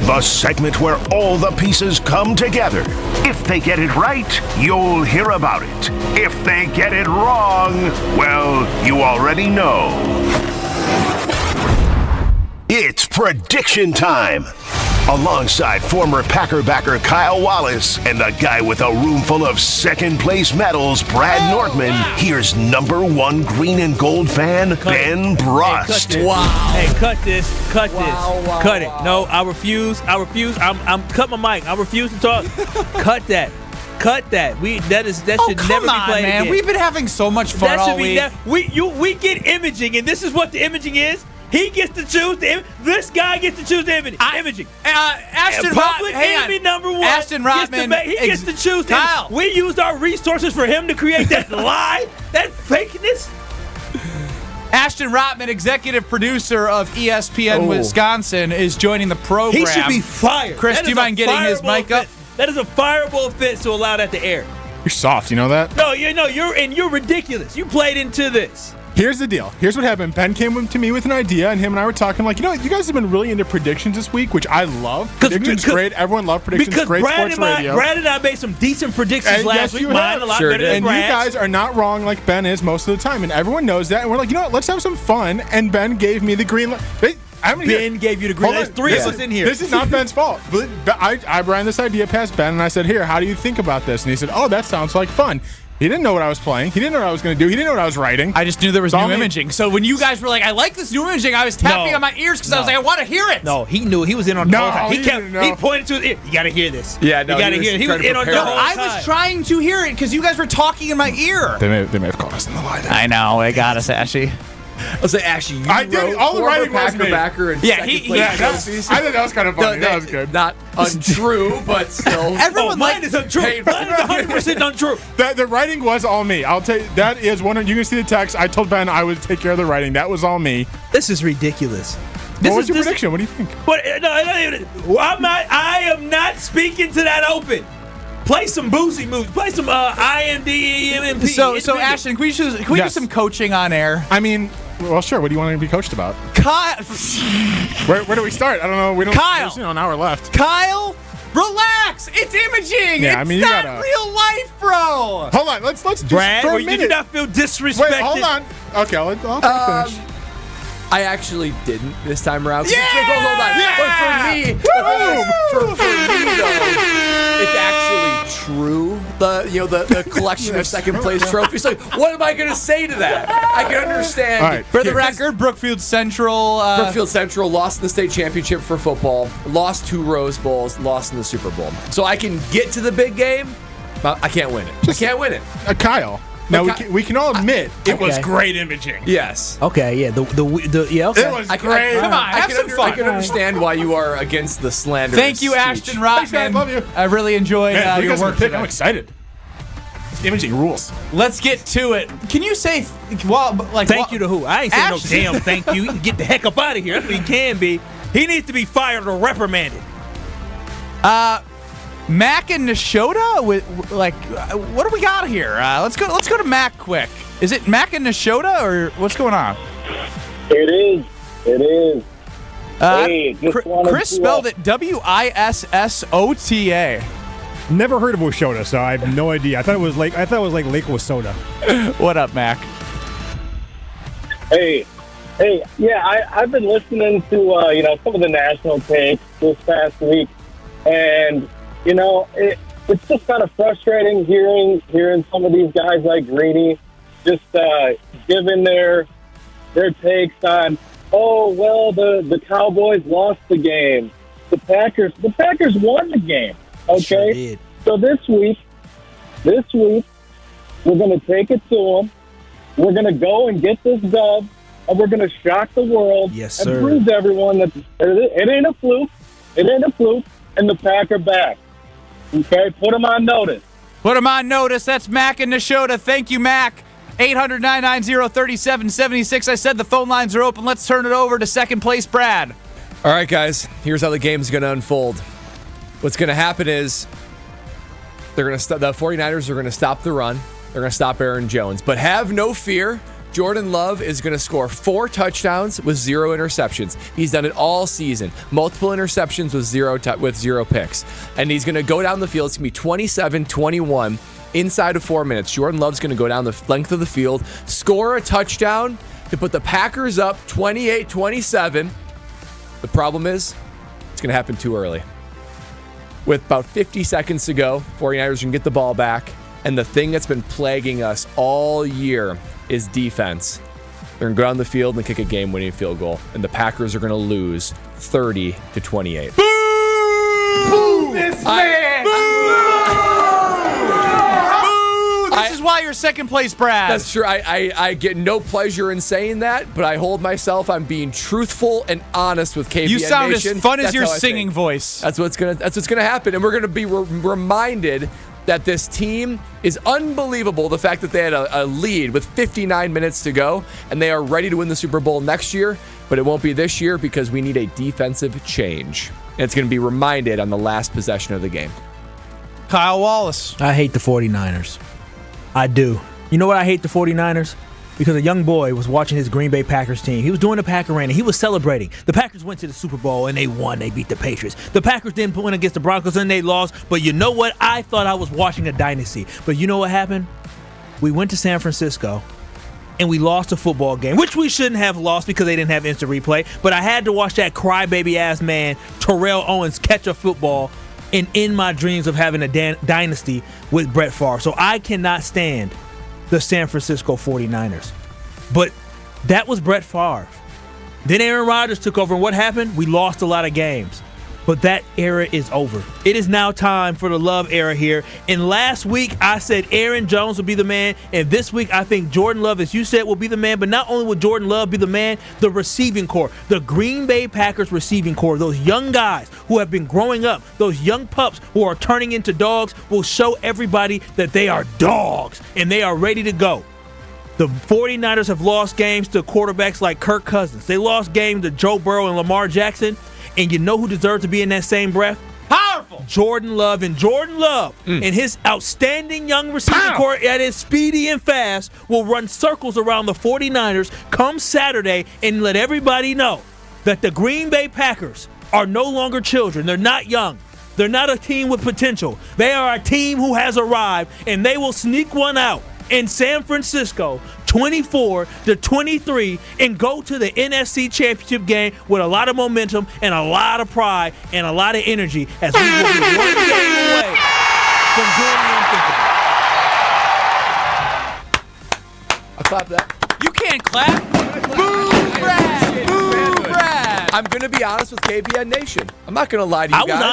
The segment where all the pieces come together. If they get it right, you'll hear about it. If they get it wrong, well, you already know. It's prediction time. Alongside former Packer backer Kyle Wallace and the guy with a room full of second-place medals, Brad Nortman, here's #1 green and gold fan, Ben Brust. Hey, cut this. Cut it. No, I refuse. I'm cut my mic. I refuse to talk. Cut that. That should never be played man. again. We've been having so much fun all week. We get imaging, and this is what the imaging is. He gets to choose this guy gets to choose the imaging. Ashton public Rotman, enemy #1. Ashton Rotman. He gets to choose him. Kyle. We used our resources for him to create that lie, that fakeness. Ashton Rotman, executive producer of ESPN Wisconsin, is joining the program. He should be fired. Chris, do you mind getting his mic up? That is a fireable offense to allow that to air. You're soft, you know that? No, you're ridiculous. You played into this. Here's the deal. Here's what happened. Ben came to me with an idea, and him and I were talking like, you guys have been really into predictions this week, which I love. Predictions great. Everyone loved predictions. Because great Brad sports radio. Brad and I made some decent predictions last week. Mine a lot better than And Brad's. you guys are not wrong like Ben is most of the time, and everyone knows that. And we're like, let's have some fun. And Ben gave me the green light. Ben gave you the green light. There's three of us in here. This is not Ben's fault. I ran this idea past Ben, and I said, here, how do you think about this? And he said, that sounds like fun. He didn't know what I was playing. He didn't know what I was going to do. He didn't know what I was writing. I just knew there was new imaging. So when you guys were like, I like this new imaging, I was tapping on my ears because I was like, I want to hear it. No, he knew. He was in on the whole time. He pointed to his ear. You got to hear this. Yeah, no, you got to hear it. He was in on the whole time. I was trying to hear it because you guys were talking in my ear. They may have caught us in the lie. I know. They got us, Ashy. I'll say, Ashy, I did. All the writing was me. Backer and I think that was kind of funny. That was good. Not untrue, but still. Everyone mine is untrue. Mine is 100% untrue. The writing was all me. I'll tell you, that is one. You can see the text. I told Ben I would take care of the writing. That was all me. This is ridiculous. What was your prediction? What do you think? I am not speaking to that open. Play some boozy moves. Play some IMDEMP. So Ashton, can we do some coaching on air? I mean, well, sure. What do you want to be coached about? Kyle. Where do we start? I don't know. We don't. Kyle. There's, an hour left. Kyle, relax. It's imaging. Yeah, it's not real life, bro. Hold on. Let's just Brad, for a minute. You do not feel disrespected. Wait, hold on. Okay, I'll finish. I actually didn't this time around. Yeah! Hold on. Yeah! But for me, though, it's actually true. The collection of second place trophies. Like, what am I going to say to that? I can understand. All right. For the record, Brookfield Central. Brookfield Central lost in the state championship for football, lost 2 Rose Bowls, lost in the Super Bowl. So I can get to the big game, but I can't win it. I can't win it. Kyle. Now we can all admit it was great imaging. Yes. Okay. Yeah. Yeah. Okay. It was great. Come on, have some fun. I can understand why you are against the slander. Thank you, Ashton Rotman. Love you. I really enjoyed you your guys work. pick. I'm excited. Imaging rules. Let's get to it. Can you say, thank you to who? I ain't saying no damn thank you. He can get the heck up out of here. That's what he can be. He needs to be fired or reprimanded. Mac and Nashota? What do we got here? Let's go to Mac quick. Is it Mac and Nashota or what's going on? It is. Chris spelled it Wissota. Never heard of Wissota, so I have no idea. I thought it was like Lake Wissota. What up, Mac? Hey, yeah, I've been listening to some of the national takes this past week, and it's just kind of frustrating hearing some of these guys like Greeny just giving their takes on, the Cowboys lost the game. The Packers won the game. Okay, sure did. So this week we're going to take it to them. We're going to go and get this dub, and we're going to shock the world. Yes, sir. And prove to everyone that it ain't a fluke. It ain't a fluke, and the Pack are back. Okay, put them on notice. Put them on notice. That's Mac and Nashota. Thank you, Mac. 800-990-3776. I said the phone lines are open. Let's turn it over to second place, Brad. All right, guys. Here's how the game's going to unfold. What's going to happen is the 49ers are going to stop the run. They're going to stop Aaron Jones. But have no fear. Jordan Love is going to score 4 touchdowns with 0 interceptions. He's done it all season. Multiple interceptions with 0 picks. And he's going to go down the field. It's going to be 27-21 inside of 4 minutes. Jordan Love's going to go down the length of the field, score a touchdown to put the Packers up 28-27. The problem is it's going to happen too early. With about 50 seconds to go, 49ers can get the ball back. And the thing that's been plaguing us all year is defense. They're going to go down the field and kick a game-winning field goal. And the Packers are going to lose 30-28. Boo! This man! This is why you're second place, Brad. That's true. I get no pleasure in saying that, but I hold myself on being truthful and honest with KBN You sound Nation. as fun as That's your how I singing think. voice. That's what's gonna happen, and we're gonna be reminded that this team is unbelievable. The fact that they had a lead with 59 minutes to go, and they are ready to win the Super Bowl next year, but it won't be this year because we need a defensive change. And it's going to be reminded on the last possession of the game. Kyle Wallace. I hate the 49ers. I do. You know what I hate the 49ers? Because a young boy was watching his Green Bay Packers team. He was doing the Packer run, and he was celebrating. The Packers went to the Super Bowl, and they won. They beat the Patriots. The Packers didn't win against the Broncos, and they lost. But you know what? I thought I was watching a dynasty. But you know what happened? We went to San Francisco, and we lost a football game, which we shouldn't have lost because they didn't have instant replay. But I had to watch that crybaby-ass man, Terrell Owens, catch a football and end my dreams of having a dynasty with Brett Favre. So I cannot stand the San Francisco 49ers. But that was Brett Favre. Then Aaron Rodgers took over, and what happened? We lost a lot of games. But that era is over. It is now time for the Love era here. And last week, I said Aaron Jones will be the man. And this week, I think Jordan Love, as you said, will be the man. But not only will Jordan Love be the man, the receiving core, the Green Bay Packers receiving core, those young guys who have been growing up, those young pups who are turning into dogs, will show everybody that they are dogs and they are ready to go. The 49ers have lost games to quarterbacks like Kirk Cousins. They lost games to Joe Burrow and Lamar Jackson. And you know who deserves to be in that same breath? Powerful! Jordan Love. And Jordan Love and his outstanding young receiving core that is speedy and fast will run circles around the 49ers come Saturday and let everybody know that the Green Bay Packers are no longer children. They're not young. They're not a team with potential. They are a team who has arrived, and they will sneak one out in San Francisco 24-23 and go to the NFC Championship game with a lot of momentum and a lot of pride and a lot of energy as we will be one game away from doing the unthinkable. I clap that. You can't clap. Boo, Brad. Boo, Brad. I'm going to be honest with KBN Nation. I'm not going to lie to you guys. I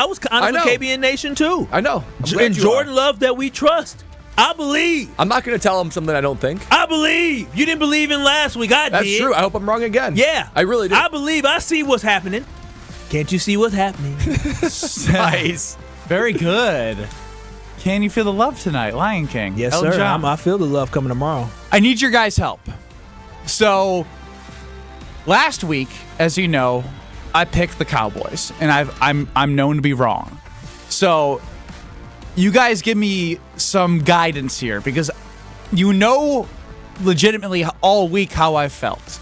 was honest with KBN Nation too. I know. And Jordan Love that we trust. I believe. I'm not going to tell him something I don't think. I believe. You didn't believe in last week. I did. That's true. I hope I'm wrong again. Yeah. I really do. I believe. I see what's happening. Can't you see what's happening? Nice. Very good. Can you feel the love tonight, Lion King? Yes, Elton sir. John. I feel the love coming tomorrow. I need your guys' help. So, last week, as you know, I picked the Cowboys, and I'm known to be wrong. So, you guys give me some guidance here because you know legitimately all week how I felt.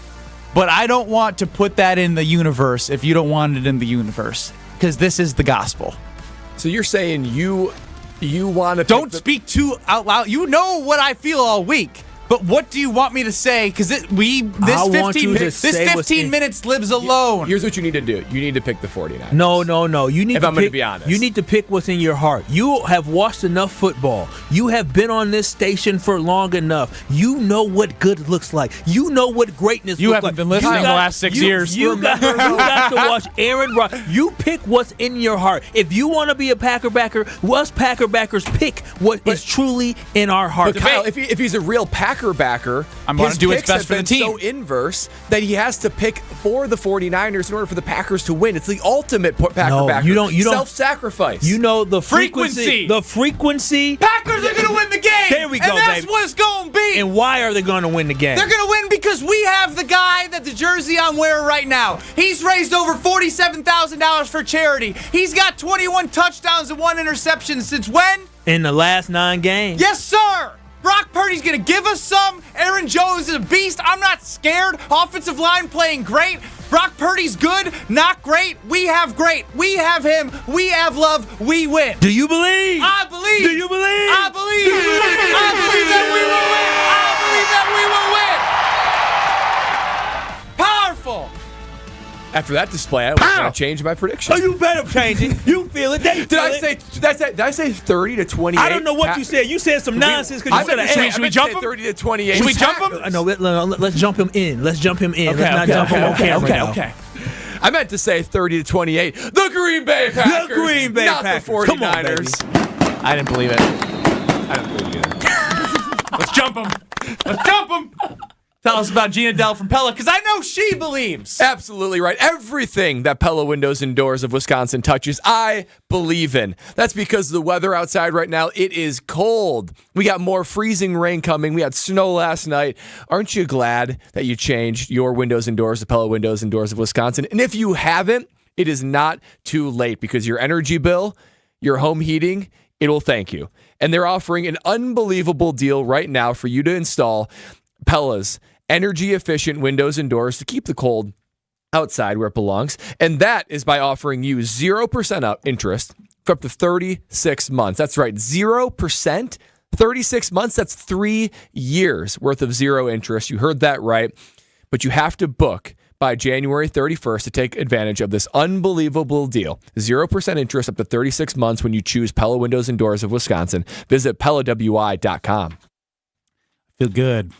But I don't want to put that in the universe if you don't want it in the universe because this is the gospel. So you're saying you want to... Don't speak too out loud. You know what I feel all week. But what do you want me to say? Because this 15 minutes lives alone. Here's what you need to do. You need to pick the 49ers. No. You need. If I'm going to be honest, you need to pick what's in your heart. You have watched enough football. You have been on this station for long enough. You know what good looks like. You know what greatness. You looks haven't like. been listening the last 6 years. You got to watch Aaron Rodgers. You pick what's in your heart. If you want to be a Packer backer, us Packer backers pick what is truly in our heart. But Kyle, if he's a real Packer backer, I'm going to do what's best for the team. So inverse that he has to pick for the 49ers in order for the Packers to win. It's the ultimate Packer backer. You don't self-sacrifice. You know the frequency. The frequency. Packers are going to win the game. There we go, and that's baby. what it's going to be. And why are they going to win the game? They're going to win because we have the guy that the jersey I'm wearing right now. He's raised over $47,000 for charity. He's got 21 touchdowns and 1 interception since when? In the last 9 games. Yes, sir. Brock Purdy's going to give us some. Aaron Jones is a beast. I'm not scared. Offensive line playing great. Brock Purdy's good, not great. We have great. We have him. We have love. We win. Do you believe? I believe. Do you believe? I believe. I believe that we will win. I believe that we will win. Powerful. After that display, I was going to change my prediction. Oh, you better change it. You feel it. Did I say 30-28? I don't know what you said. You said some nonsense because you said an should we jump him? 30-28. Should we jump him? No, let's jump him in. Let's jump him in. Okay, let's not jump him on camera. Okay. I meant to say 30-28. The Green Bay Packers. The Green Bay Packers. The 49ers. Come on, baby. I didn't believe it. I don't believe it either. Let's jump him. Let's jump him. Tell us about Gina Dell from Pella, because I know she believes. Absolutely right. Everything that Pella Windows and Doors of Wisconsin touches, I believe in. That's because the weather outside right now, it is cold. We got more freezing rain coming. We had snow last night. Aren't you glad that you changed your windows and doors to Pella Windows and Doors of Wisconsin? And if you haven't, it is not too late because your energy bill, your home heating, it'll thank you. And they're offering an unbelievable deal right now for you to install Pella's energy-efficient windows and doors to keep the cold outside where it belongs. And that is by offering you 0% interest for up to 36 months. That's right, 0%, 36 months. That's 3 years worth of zero interest. You heard that right. But you have to book by January 31st to take advantage of this unbelievable deal. 0% interest up to 36 months when you choose Pella Windows and Doors of Wisconsin. Visit PellaWI.com. Feel good.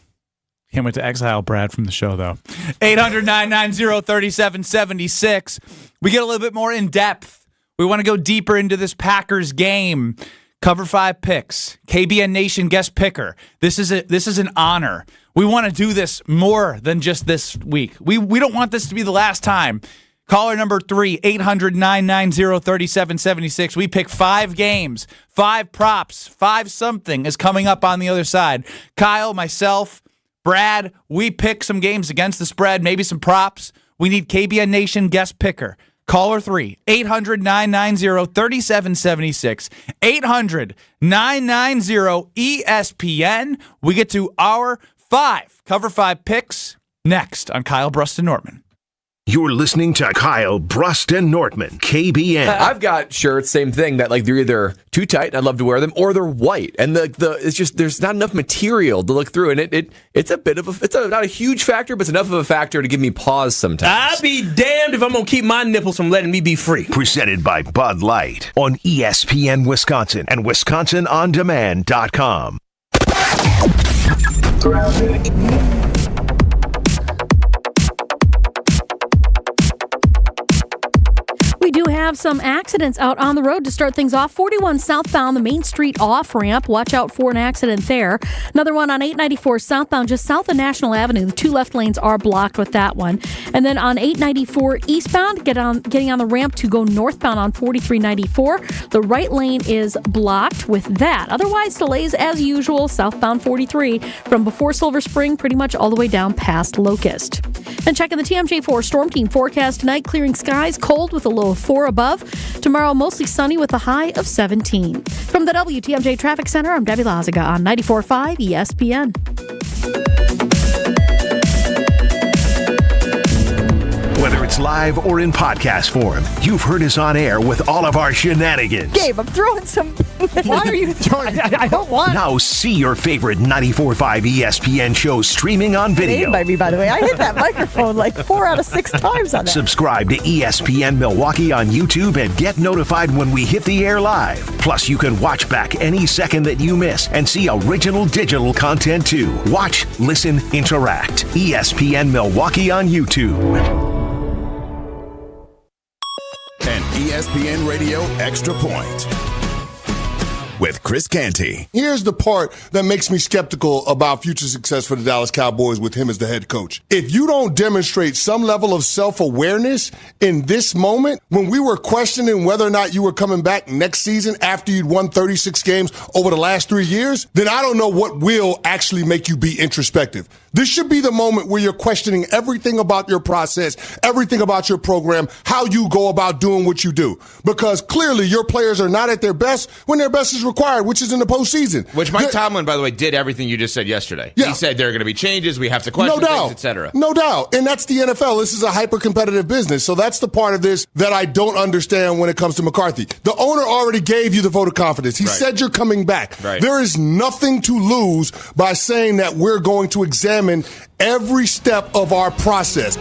Can't wait to exile Brad from the show, though. 800-990-3776. We get a little bit more in depth. We want to go deeper into this Packers game. Cover 5 picks. KBN Nation guest picker. This is an honor. We want to do this more than just this week. We don't want this to be the last time. Caller number 3, 800-990-3776. We pick 5 games, 5 props, 5 something is coming up on the other side. Kyle, myself, Brad, we pick some games against the spread, maybe some props. We need KBN Nation guest picker. Caller 3, 800-990-3776. 800-990-ESPN. We get to our 5 Cover 5 picks next on Kyle Brust and Nortman. You're listening to Kyle Brust and Nortman, KBN. I've got shirts, same thing, that like they're either too tight, and I'd love to wear them, or they're white, and it's just there's not enough material to look through, and it's not a huge factor, but it's enough of a factor to give me pause sometimes. I'll be damned if I'm gonna keep my nipples from letting me be free. Presented by Bud Light on ESPN Wisconsin and WisconsinOnDemand.com. We do have some accidents out on the road to start things off. 41 southbound, the Main Street off-ramp. Watch out for an accident there. Another one on 894 southbound, just south of National Avenue. The 2 left lanes are blocked with that one. And then on 894 eastbound, getting on the ramp to go northbound on 4394. The right lane is blocked with that. Otherwise, delays as usual. Southbound 43 from before Silver Spring, pretty much all the way down past Locust. And checking the TMJ4 Storm Team forecast tonight, clearing skies, cold with a low of 4 above. Tomorrow, mostly sunny with a high of 17. From the WTMJ Traffic Center, I'm Debbie Lazaga on 94.5 ESPN. Whether it's live or in podcast form, you've heard us on air with all of our shenanigans. Gabe, I'm throwing some... Why are you throwing... I don't want... Now see your favorite 94.5 ESPN shows streaming on video. By me, by the way. I hit that microphone like 4 out of 6 times on that. Subscribe to ESPN Milwaukee on YouTube and get notified when we hit the air live. Plus, you can watch back any second that you miss and see original digital content too. Watch, listen, interact. ESPN Milwaukee on YouTube. An ESPN Radio Extra Point with Chris Canty. Here's the part that makes me skeptical about future success for the Dallas Cowboys with him as the head coach. If you don't demonstrate some level of self-awareness in this moment, when we were questioning whether or not you were coming back next season after you'd won 36 games over the last 3 years, then I don't know what will actually make you be introspective. This should be the moment where you're questioning everything about your process, everything about your program, how you go about doing what you do. Because clearly your players are not at their best when their best is required, which is in the postseason. Which Mike Tomlin, by the way, did everything you just said yesterday. Yeah. He said there are going to be changes, we have to question things, etc. No doubt. And that's the NFL. This is a hyper-competitive business. So that's the part of this that I don't understand when it comes to McCarthy. The owner already gave you the vote of confidence. He said you're coming back. Right. There is nothing to lose by saying that we're going to examine every step of our process.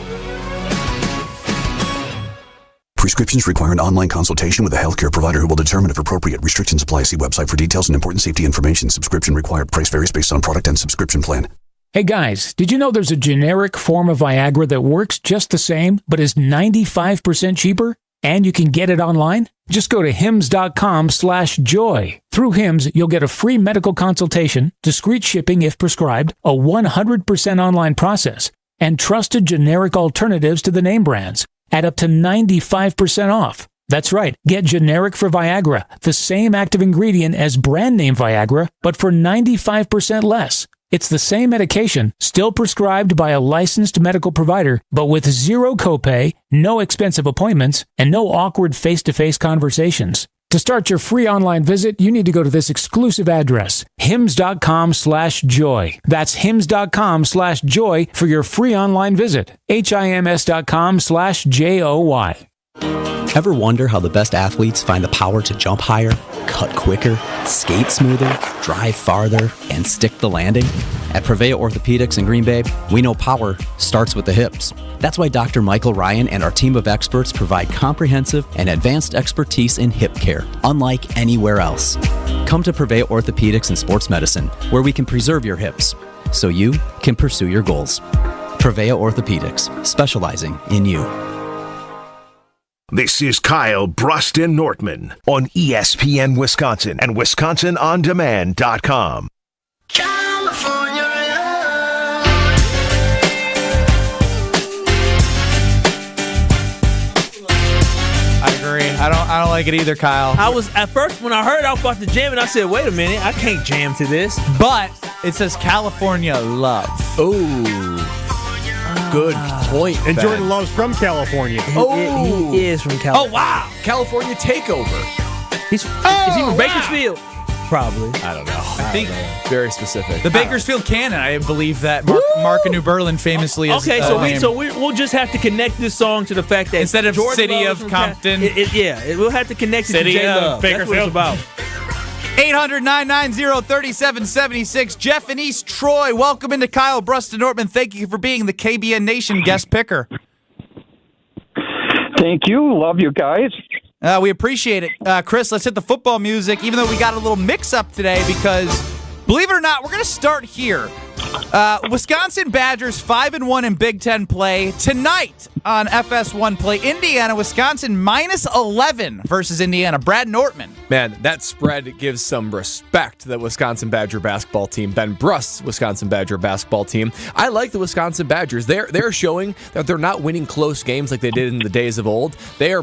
Prescriptions require an online consultation with a healthcare provider who will determine if appropriate. Restrictions apply. See website for details and important safety information. Subscription required. Price varies based on product and subscription plan. Hey guys, did you know there's a generic form of Viagra that works just the same, but is 95% cheaper? And you can get it online? Just go to hims.com/joy. Through Hims, you'll get a free medical consultation, discreet shipping if prescribed, a 100% online process, and trusted generic alternatives to the name brands at up to 95% off. That's right. Get generic for Viagra, the same active ingredient as brand name Viagra, but for 95% less. It's the same medication, still prescribed by a licensed medical provider, but with zero copay, no expensive appointments, and no awkward face-to-face conversations. To start your free online visit, you need to go to this exclusive address, hims.com/joy. That's hims.com/joy for your free online visit. HIMS.com/JOY. Ever wonder how the best athletes find the power to jump higher, cut quicker, skate smoother, drive farther, and stick the landing? At Prevea Orthopedics in Green Bay, we know power starts with the hips. That's why Dr. Michael Ryan and our team of experts provide comprehensive and advanced expertise in hip care, unlike anywhere else. Come to Prevea Orthopedics and Sports Medicine, where we can preserve your hips so you can pursue your goals. Prevea Orthopedics, specializing in you. This is Kyle Bruston Nortman on ESPN Wisconsin and WisconsinOnDemand.com. I don't like it either, Kyle. I was at first when I heard I was about to jam it, I said, "Wait a minute, I can't jam to this." But it says California Love. Ooh. Good point. And Ben. Jordan Love's from California. He is from California. Oh, wow. California Takeover. Is he from Bakersfield? Probably. I don't know. I think very specific. The Bakersfield Cannon, I believe that Mark and New Berlin famously is. Okay, we'll just have to connect this song to the fact that instead of Jordan City Love's of from Compton. We'll have to connect it City to J of Love. That's what it's about. 800-990-3776. Jeff in East Troy, welcome into Kyle Bruston Nortman. Thank you for being the KBN Nation guest picker. Thank you. Love you guys. We appreciate it. Chris, let's hit the football music, even though we got a little mix-up today because, believe it or not, we're going to start here. Wisconsin Badgers 5-1 in Big Ten play. Tonight on FS1 play, Indiana, Wisconsin -11 versus Indiana. Brad Nortman. Man, that spread gives some respect to the Wisconsin Badger basketball team. Ben Brust's Wisconsin Badger basketball team. I like the Wisconsin Badgers. They're showing that they're not winning close games like they did in the days of old. They are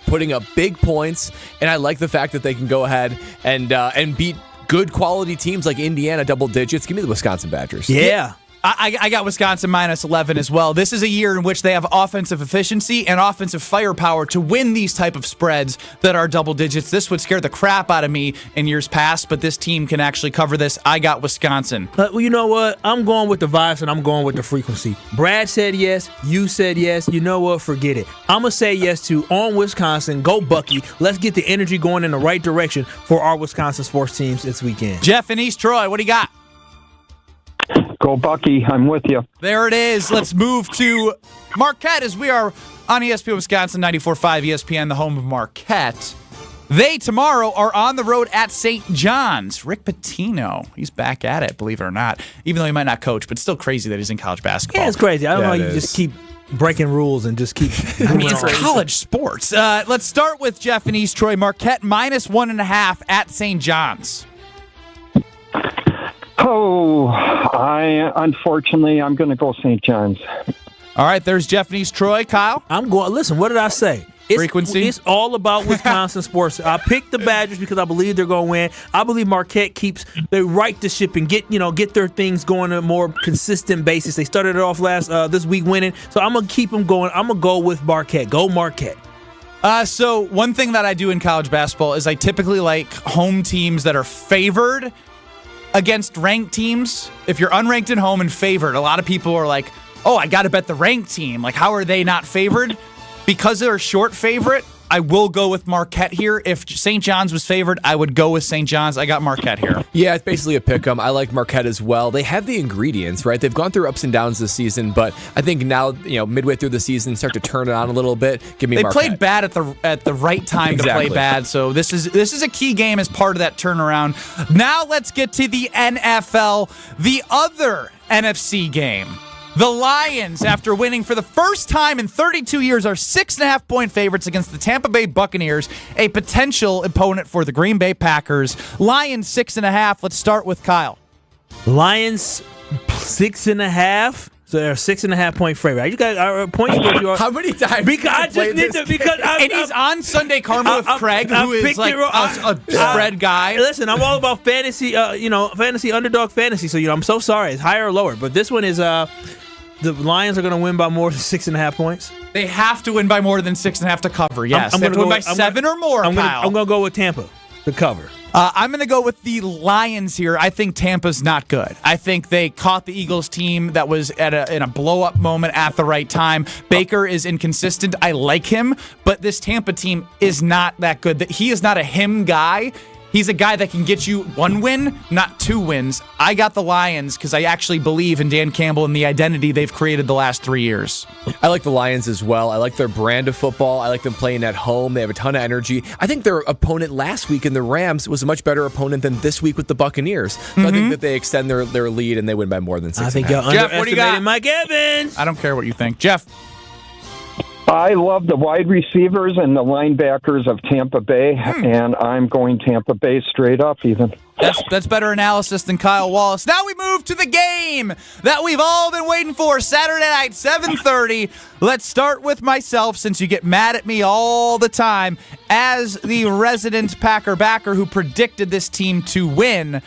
putting up big points, and I like the fact that they can go ahead and beat good quality teams like Indiana double digits. Give me the Wisconsin Badgers. Yeah. I got Wisconsin -11 as well. This is a year in which they have offensive efficiency and offensive firepower to win these type of spreads that are double digits. This would scare the crap out of me in years past, but this team can actually cover this. I got Wisconsin. Well, you know what? I'm going with the vibes and I'm going with the frequency. Brad said yes. You said yes. You know what? Forget it. I'm going to say yes to on Wisconsin. Go Bucky. Let's get the energy going in the right direction for our Wisconsin sports teams this weekend. Jeff in East Troy, what do you got? Go Bucky. I'm with you. There it is. Let's move to Marquette as we are on ESPN Wisconsin 94.5 ESPN, the home of Marquette. They tomorrow are on the road at St. John's. Rick Pitino, he's back at it, believe it or not. Even though he might not coach, but still crazy that he's in college basketball. Yeah, it's crazy. I don't know how you just keep breaking rules and just keep. I mean, it's college sports. Let's start with Jeff in East Troy. Marquette -1.5 at St. John's. Oh, unfortunately, I'm going to go St. John's. All right, there's Jeff in East Troy. Kyle? I'm going. Listen, what did I say? Frequency? It's all about Wisconsin sports. I picked the Badgers because I believe they're going to win. I believe Marquette they right the ship and get their things going on a more consistent basis. They started it off this week winning, so I'm going to keep them going. I'm going to go with Marquette. Go Marquette. So one thing that I do in college basketball is I typically like home teams that are favored against ranked teams. If you're unranked at home and favored, a lot of people are like, oh, I got to bet the ranked team. Like, how are they not favored? Because they're a short favorite, I will go with Marquette here. If St. John's was favored, I would go with St. John's. I got Marquette here. Yeah, it's basically a pick 'em. I like Marquette as well. They have the ingredients, right? They've gone through ups and downs this season, but I think now, midway through the season, start to turn it on a little bit. Give me Marquette. They played bad at the right time to play bad, so this is a key game as part of that turnaround. Now let's get to the NFL, the other NFC game. The Lions, after winning for the first time in 32 years, are 6.5-point favorites against the Tampa Bay Buccaneers, a potential opponent for the Green Bay Packers. Lions 6.5. Let's start with Kyle. Lions 6.5. So they're a 6.5-point favorite. You got points. How many times? Because I just need to. And he's on Sunday Karma with Craig, who is like a spread guy. Listen, I'm all about fantasy. Fantasy underdog fantasy. So I'm so sorry. It's higher or lower, but this one is The Lions are going to win by more than 6.5 points. They have to win by more than 6.5 to cover. Yes, I'm going to win by 7 or more. I'm going to go with Tampa to cover. I'm going to go with the Lions here. I think Tampa's not good. I think they caught the Eagles team that was in a blow-up moment at the right time. Baker is inconsistent. I like him, but this Tampa team is not that good. He is not a him guy. He's a guy that can get you 1 win, not 2 wins. I got the Lions because I actually believe in Dan Campbell and the identity they've created the last 3 years. I like the Lions as well. I like their brand of football. I like them playing at home. They have a ton of energy. I think their opponent last week in the Rams was a much better opponent than this week with the Buccaneers. So I think that they extend their lead and they win by more than 6.5. I think y'all underestimated Mike Evans. I don't care what you think. Jeff. I love the wide receivers and the linebackers of Tampa Bay, and I'm going Tampa Bay straight up even. That's better analysis than Kyle Wallace. Now we move to the game that we've all been waiting for, Saturday night, 7:30. Let's start with myself, since you get mad at me all the time, as the resident Packer backer who predicted this team to win.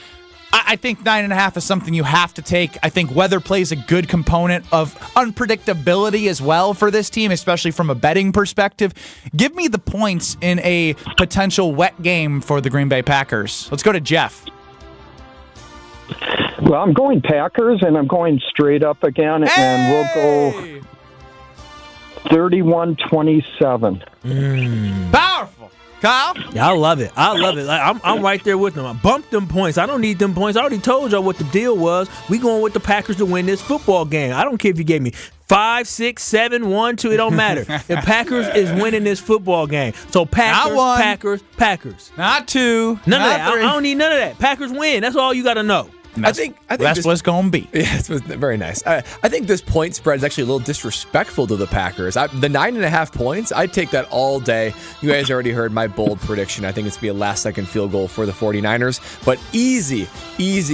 I think 9.5 is something you have to take. I think weather plays a good component of unpredictability as well for this team, especially from a betting perspective. Give me the points in a potential wet game for the Green Bay Packers. Let's go to Jeff. Well, I'm going Packers, and I'm going straight up again, and we'll go 31-27. Powerful. Kyle? Yeah, I love it. I'm right there with them. I bumped them points. I don't need them points. I already told y'all what the deal was. We going with the Packers to win this football game. I don't care if you gave me 5, 6, 7, 1, 2. It don't matter. The Packers is winning this football game. So Packers. Not 2. None of that. I don't need none of that. Packers win. That's all you got to know. I think that's what's going to be. Yeah, it's very nice. I think this point spread is actually a little disrespectful to the Packers. The 9.5 points, I'd take that all day. You guys already heard my bold prediction. I think it's going to be a last-second field goal for the 49ers. But easy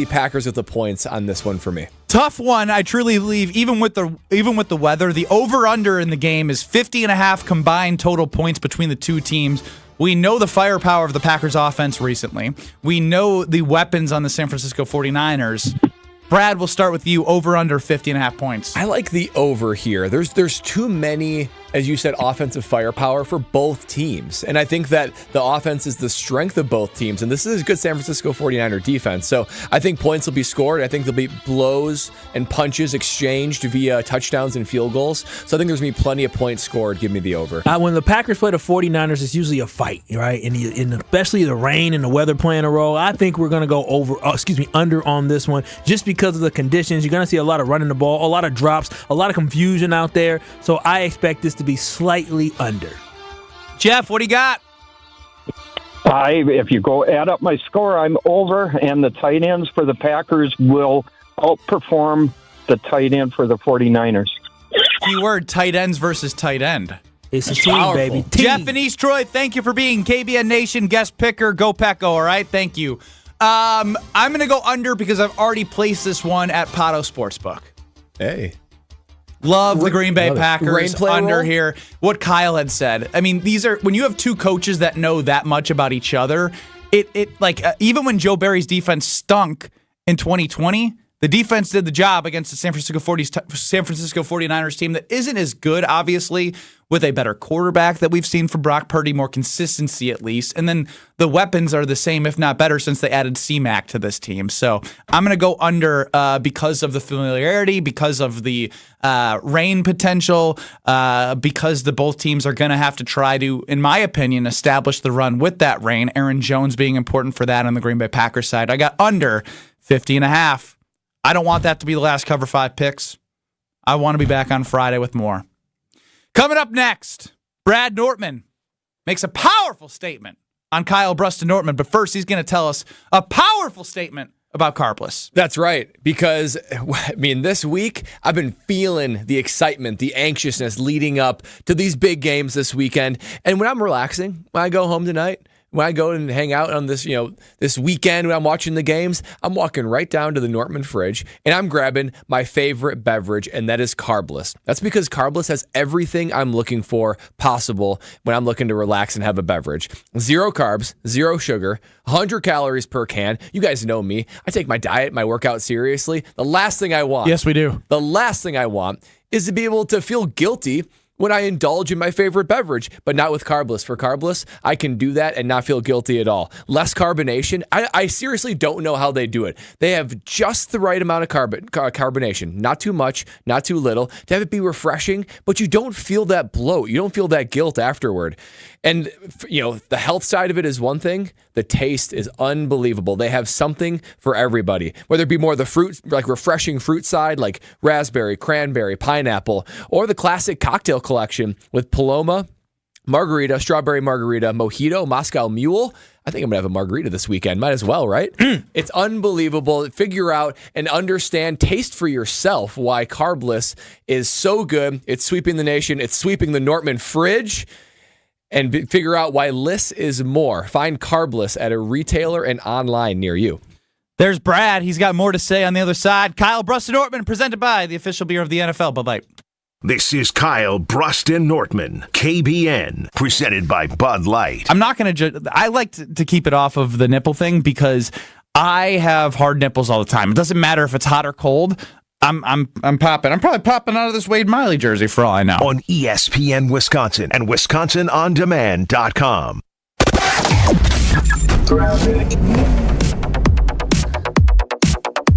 Packers with the points on this one for me. Tough one. I truly believe, even with the weather, the over-under in the game is 50.5 combined total points between the two teams. We know the firepower of the Packers offense recently. We know the weapons on the San Francisco 49ers. Brad, we'll start with you. Over under 50.5 points. I like the over here. There's too many, as you said, offensive firepower for both teams. And I think that the offense is the strength of both teams. And this is a good San Francisco 49er defense. So I think points will be scored. I think there'll be blows and punches exchanged via touchdowns and field goals. So I think there's going to be plenty of points scored. Give me the over. When the Packers play the 49ers, it's usually a fight, right? And especially the rain and the weather playing a role. I think we're going to go under on this one just because of the conditions. You're going to see a lot of running the ball, a lot of drops, a lot of confusion out there. So I expect this to be slightly under. Jeff, what do you got? If you go add up my score, I'm over, and the tight ends for the Packers will outperform the tight end for the 49ers. Keyword tight ends versus tight end. It's a team, baby. Team. Jeff in East Troy, thank you for being KBN Nation guest picker. Go Pecco, all right? Thank you. I'm going to go under because I've already placed this one at Pato Sportsbook. Hey. Love the Green Bay Packers under here. What Kyle had said. I mean, these are when you have two coaches that know that much about each other. Even when Joe Barry's defense stunk in 2020, the defense did the job against the San Francisco 49ers team that isn't as good, obviously, with a better quarterback that we've seen from Brock Purdy, more consistency at least. And then the weapons are the same, if not better, since they added C-Mac to this team. So I'm going to go under because of the familiarity, because of the rain potential, because both teams are going to have to try to, in my opinion, establish the run with that rain. Aaron Jones being important for that on the Green Bay Packers side. I got under 50.5. I don't want that to be the last Cover 5 picks. I want to be back on Friday with more. Coming up next, Brad Nortman makes a powerful statement on Kyle Bruston Nortman, but first he's going to tell us a powerful statement about Carpless. That's right, because, this week, I've been feeling the excitement, the anxiousness leading up to these big games this weekend. And when I'm relaxing, when I go home tonight, when I go and hang out on this, this weekend when I'm watching the games, I'm walking right down to the Nortman fridge and I'm grabbing my favorite beverage, and that is Carbless. That's because Carbless has everything I'm looking for possible when I'm looking to relax and have a beverage. 0 carbs, 0 sugar, 100 calories per can. You guys know me. I take my diet, my workout seriously. The last thing I want. Yes, we do. The last thing I want is to be able to feel guilty when I indulge in my favorite beverage, but not with Carbless. For Carbless, I can do that and not feel guilty at all. Less carbonation. I seriously don't know how they do it. They have just the right amount of carbonation. Not too much, not too little, to have it be refreshing, but you don't feel that bloat. You don't feel that guilt afterward. And, the health side of it is one thing. The taste is unbelievable. They have something for everybody, whether it be more the fruit, like refreshing fruit side, like raspberry, cranberry, pineapple, or the classic cocktail collection with Paloma, margarita, strawberry margarita, mojito, Moscow Mule. I think I'm going to have a margarita this weekend. Might as well, right? It's unbelievable. Figure out and understand, taste for yourself why Carbless is so good. It's sweeping the nation. It's sweeping the Nortman fridge. And figure out why less is more. Find Carbless at a retailer and online near you. There's Brad. He's got more to say on the other side. Kyle Bruston-Nortman, presented by the official beer of the NFL. Bye-bye. This is Kyle Bruston-Nortman, KBN, presented by Bud Light. I'm not going to judge. I like to keep it off of the nipple thing because I have hard nipples all the time. It doesn't matter if it's hot or cold. I'm popping. I'm probably popping out of this Wade Miley jersey for all I know. On ESPN Wisconsin and WisconsinOnDemand.com.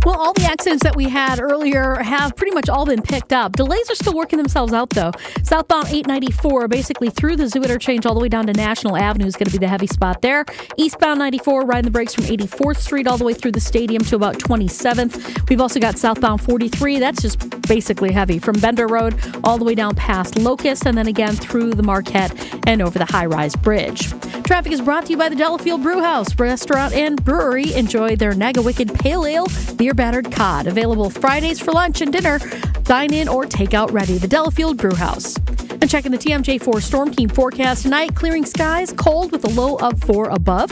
Well, all the accidents that we had earlier have pretty much all been picked up. Delays are still working themselves out, though. Southbound 894, basically through the Zoo Interchange all the way down to National Avenue is going to be the heavy spot there. Eastbound 94, riding the brakes from 84th Street all the way through the stadium to about 27th. We've also got southbound 43. That's just basically heavy from Bender Road all the way down past Locust and then again through the Marquette and over the high-rise bridge. Traffic is brought to you by the Delafield Brewhouse Restaurant and Brewery. Enjoy their Nagawicked Pale Ale, beer battered cod. Available Fridays for lunch and dinner. Dine in or take out ready. The Delafield Brewhouse. And checking the TMJ4 Storm Team forecast tonight. Clearing skies, cold with a low of 4 above.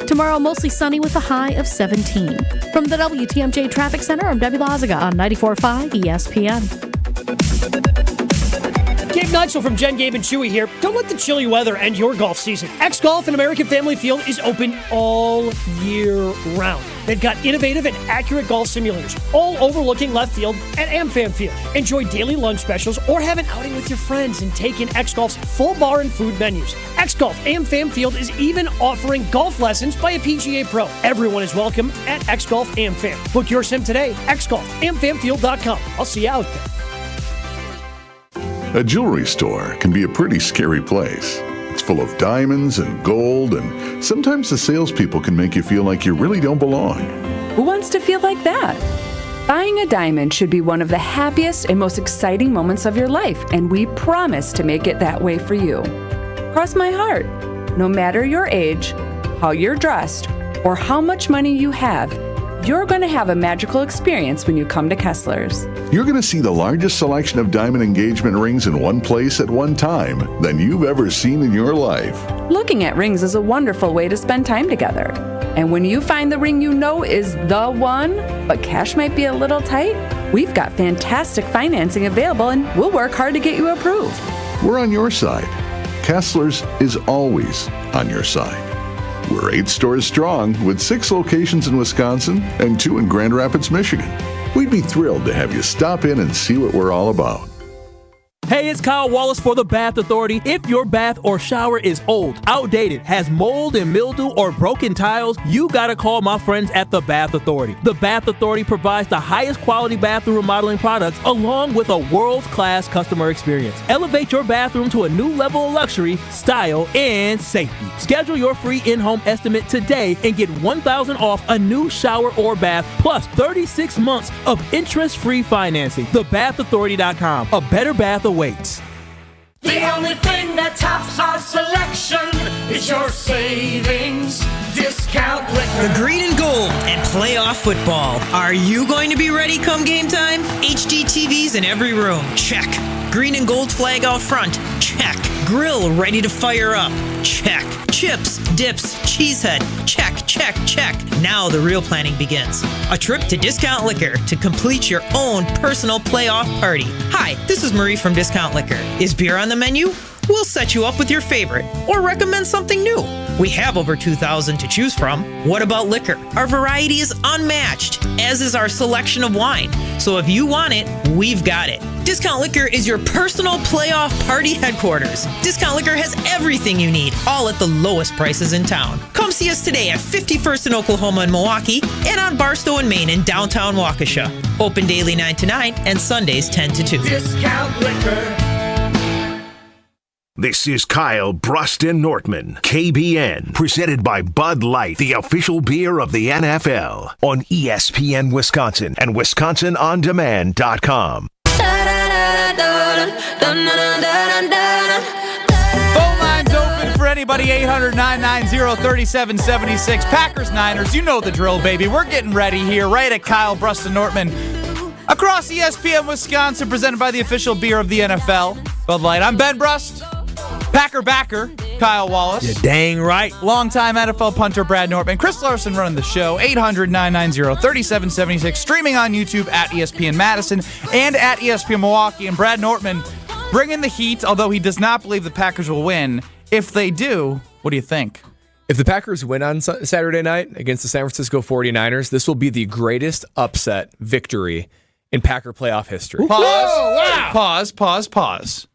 Tomorrow, mostly sunny with a high of 17. From the WTMJ Traffic Center, I'm Debbie Lazaga on 94.5 ESPN. Gabe Neitzel from Jen, Gabe, and Chewy here. Don't let the chilly weather end your golf season. X-Golf and American Family Field is open all year round. They've got innovative and accurate golf simulators, all overlooking left field at AmFam Field. Enjoy daily lunch specials or have an outing with your friends and take in X-Golf's full bar and food menus. X-Golf AmFam Field is even offering golf lessons by a PGA Pro. Everyone is welcome at X-Golf AmFam. Book your sim today, xgolfamfamfield.com. I'll see you out there. A jewelry store can be a pretty scary place. It's full of diamonds and gold, and sometimes the salespeople can make you feel like you really don't belong. Who wants to feel like that? Buying a diamond should be one of the happiest and most exciting moments of your life, and we promise to make it that way for you. Cross my heart. No matter your age, how you're dressed, or how much money you have, you're going to have a magical experience when you come to Kessler's. You're going to see the largest selection of diamond engagement rings in one place at one time than you've ever seen in your life. Looking at rings is a wonderful way to spend time together. And when you find the ring you know is the one, but cash might be a little tight, we've got fantastic financing available and we'll work hard to get you approved. We're on your side. Kessler's is always on your side. We're 8 stores strong with 6 locations in Wisconsin and 2 in Grand Rapids, Michigan. We'd be thrilled to have you stop in and see what we're all about. Hey, it's Kyle Wallace for the Bath Authority. If your bath or shower is old, outdated, has mold and mildew, or broken tiles, you gotta call my friends at the Bath Authority. The Bath Authority provides the highest quality bathroom remodeling products along with a world-class customer experience. Elevate your bathroom to a new level of luxury, style, and safety. Schedule your free in-home estimate today and get $1,000 off a new shower or bath, plus 36 months of interest-free financing. TheBathAuthority.com. A better bath awaits. The only thing that tops our selection is your savings discount liquor. The green and gold and playoff football. Are you going to be ready come game time? HD TVs in every room. Check. Green and gold flag out front. Check. Grill ready to fire up. Check. Chips, dips, cheesehead. Check, check, check. Now the real planning begins. A trip to Discount Liquor to complete your own personal playoff party. Hi, this is Marie from Discount Liquor. Is beer on the menu? We'll set you up with your favorite or recommend something new. We have over 2,000 to choose from. What about liquor? Our variety is unmatched, as is our selection of wine. So if you want it, we've got it. Discount Liquor is your personal playoff party headquarters. Discount Liquor has everything you need, all at the lowest prices in town. Come see us today at 51st in Oklahoma and Milwaukee, and on Barstow and Main in downtown Waukesha. Open daily 9 to 9 and Sundays 10 to 2. Discount Liquor. This is Kyle Bruston Nortman, KBN, presented by Bud Light, the official beer of the NFL, on ESPN Wisconsin and WisconsinOnDemand.com. Phone lines open for anybody, 800-990-3776. Packers, Niners, you know the drill, baby. We're getting ready here, right at Kyle Bruston Nortman. Across ESPN Wisconsin, presented by the official beer of the NFL, Bud Light. I'm Ben Brust. Packer backer, Kyle Wallace. You're dang right. Longtime NFL punter, Brad Nortman. Chris Larson running the show, 800-990-3776. Streaming on YouTube at ESPN Madison and at ESPN Milwaukee. And Brad Nortman bringing the heat, although he does not believe the Packers will win. If they do, what do you think? If the Packers win on Saturday night against the San Francisco 49ers, this will be the greatest upset victory in Packer playoff history. Pause. Pause.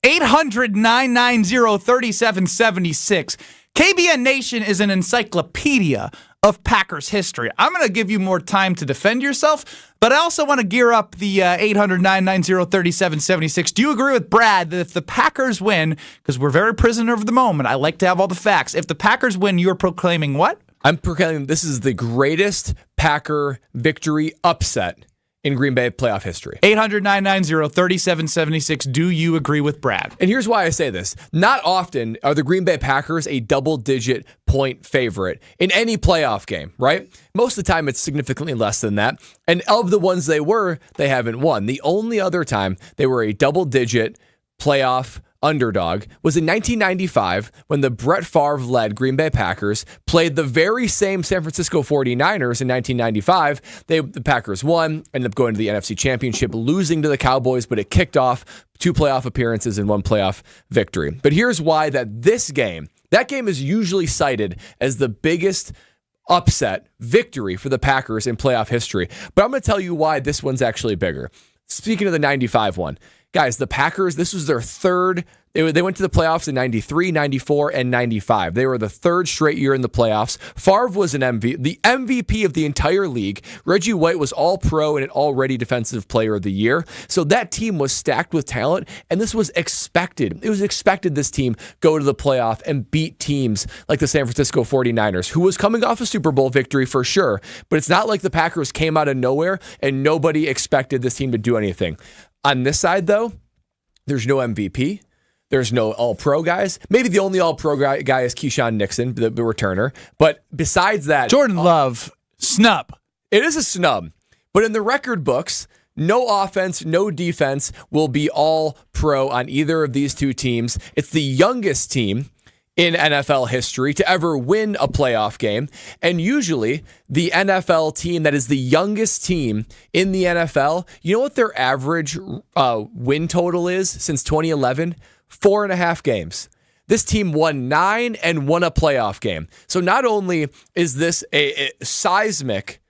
800-990-3776. KBN Nation is an encyclopedia of Packers history. I'm going to give you more time to defend yourself, but I also want to gear up the 800-990-3776. Do you agree with Brad that if the Packers win, because we're very prisoner of the moment, I like to have all the facts. If the Packers win, you're proclaiming what? I'm proclaiming this is the greatest Packer victory upset in Green Bay playoff history. 800-990-3776. Do you agree with Brad? And here's why I say this. Not often are the Green Bay Packers a double-digit point favorite in any playoff game, right? Most of the time, it's significantly less than that. And of the ones they haven't won. The only other time they were a double-digit playoff underdog was in 1995 when the Brett Favre-led Green Bay Packers played the very same San Francisco 49ers in 1995. The Packers won, ended up going to the NFC Championship, losing to the Cowboys, but it kicked off 2 playoff appearances and 1 playoff victory. But here's why that game is usually cited as the biggest upset victory for the Packers in playoff history. But I'm going to tell you why this one's actually bigger. Speaking of the 95 one, guys, the Packers, this was their third. They went to the playoffs in 93, 94, and 95. They were the third straight year in the playoffs. Favre was the MVP of the entire league. Reggie White was all-pro and an already defensive player of the year. So that team was stacked with talent, and this was expected. It was expected this team go to the playoff and beat teams like the San Francisco 49ers, who was coming off a Super Bowl victory for sure. But it's not like the Packers came out of nowhere and nobody expected this team to do anything. On this side, though, there's no MVP. There's no all-pro guys. Maybe the only all-pro guy is Keyshawn Nixon, the returner. But besides that... Jordan Love, snub. It is a snub. But in the record books, no offense, no defense will be all-pro on either of these two teams. It's the youngest team in NFL history to ever win a playoff game. And usually, the NFL team that is the youngest team in the NFL, you know what their average win total is since 2011? 4.5 games. This team won 9 and won a playoff game. So not only is this a seismic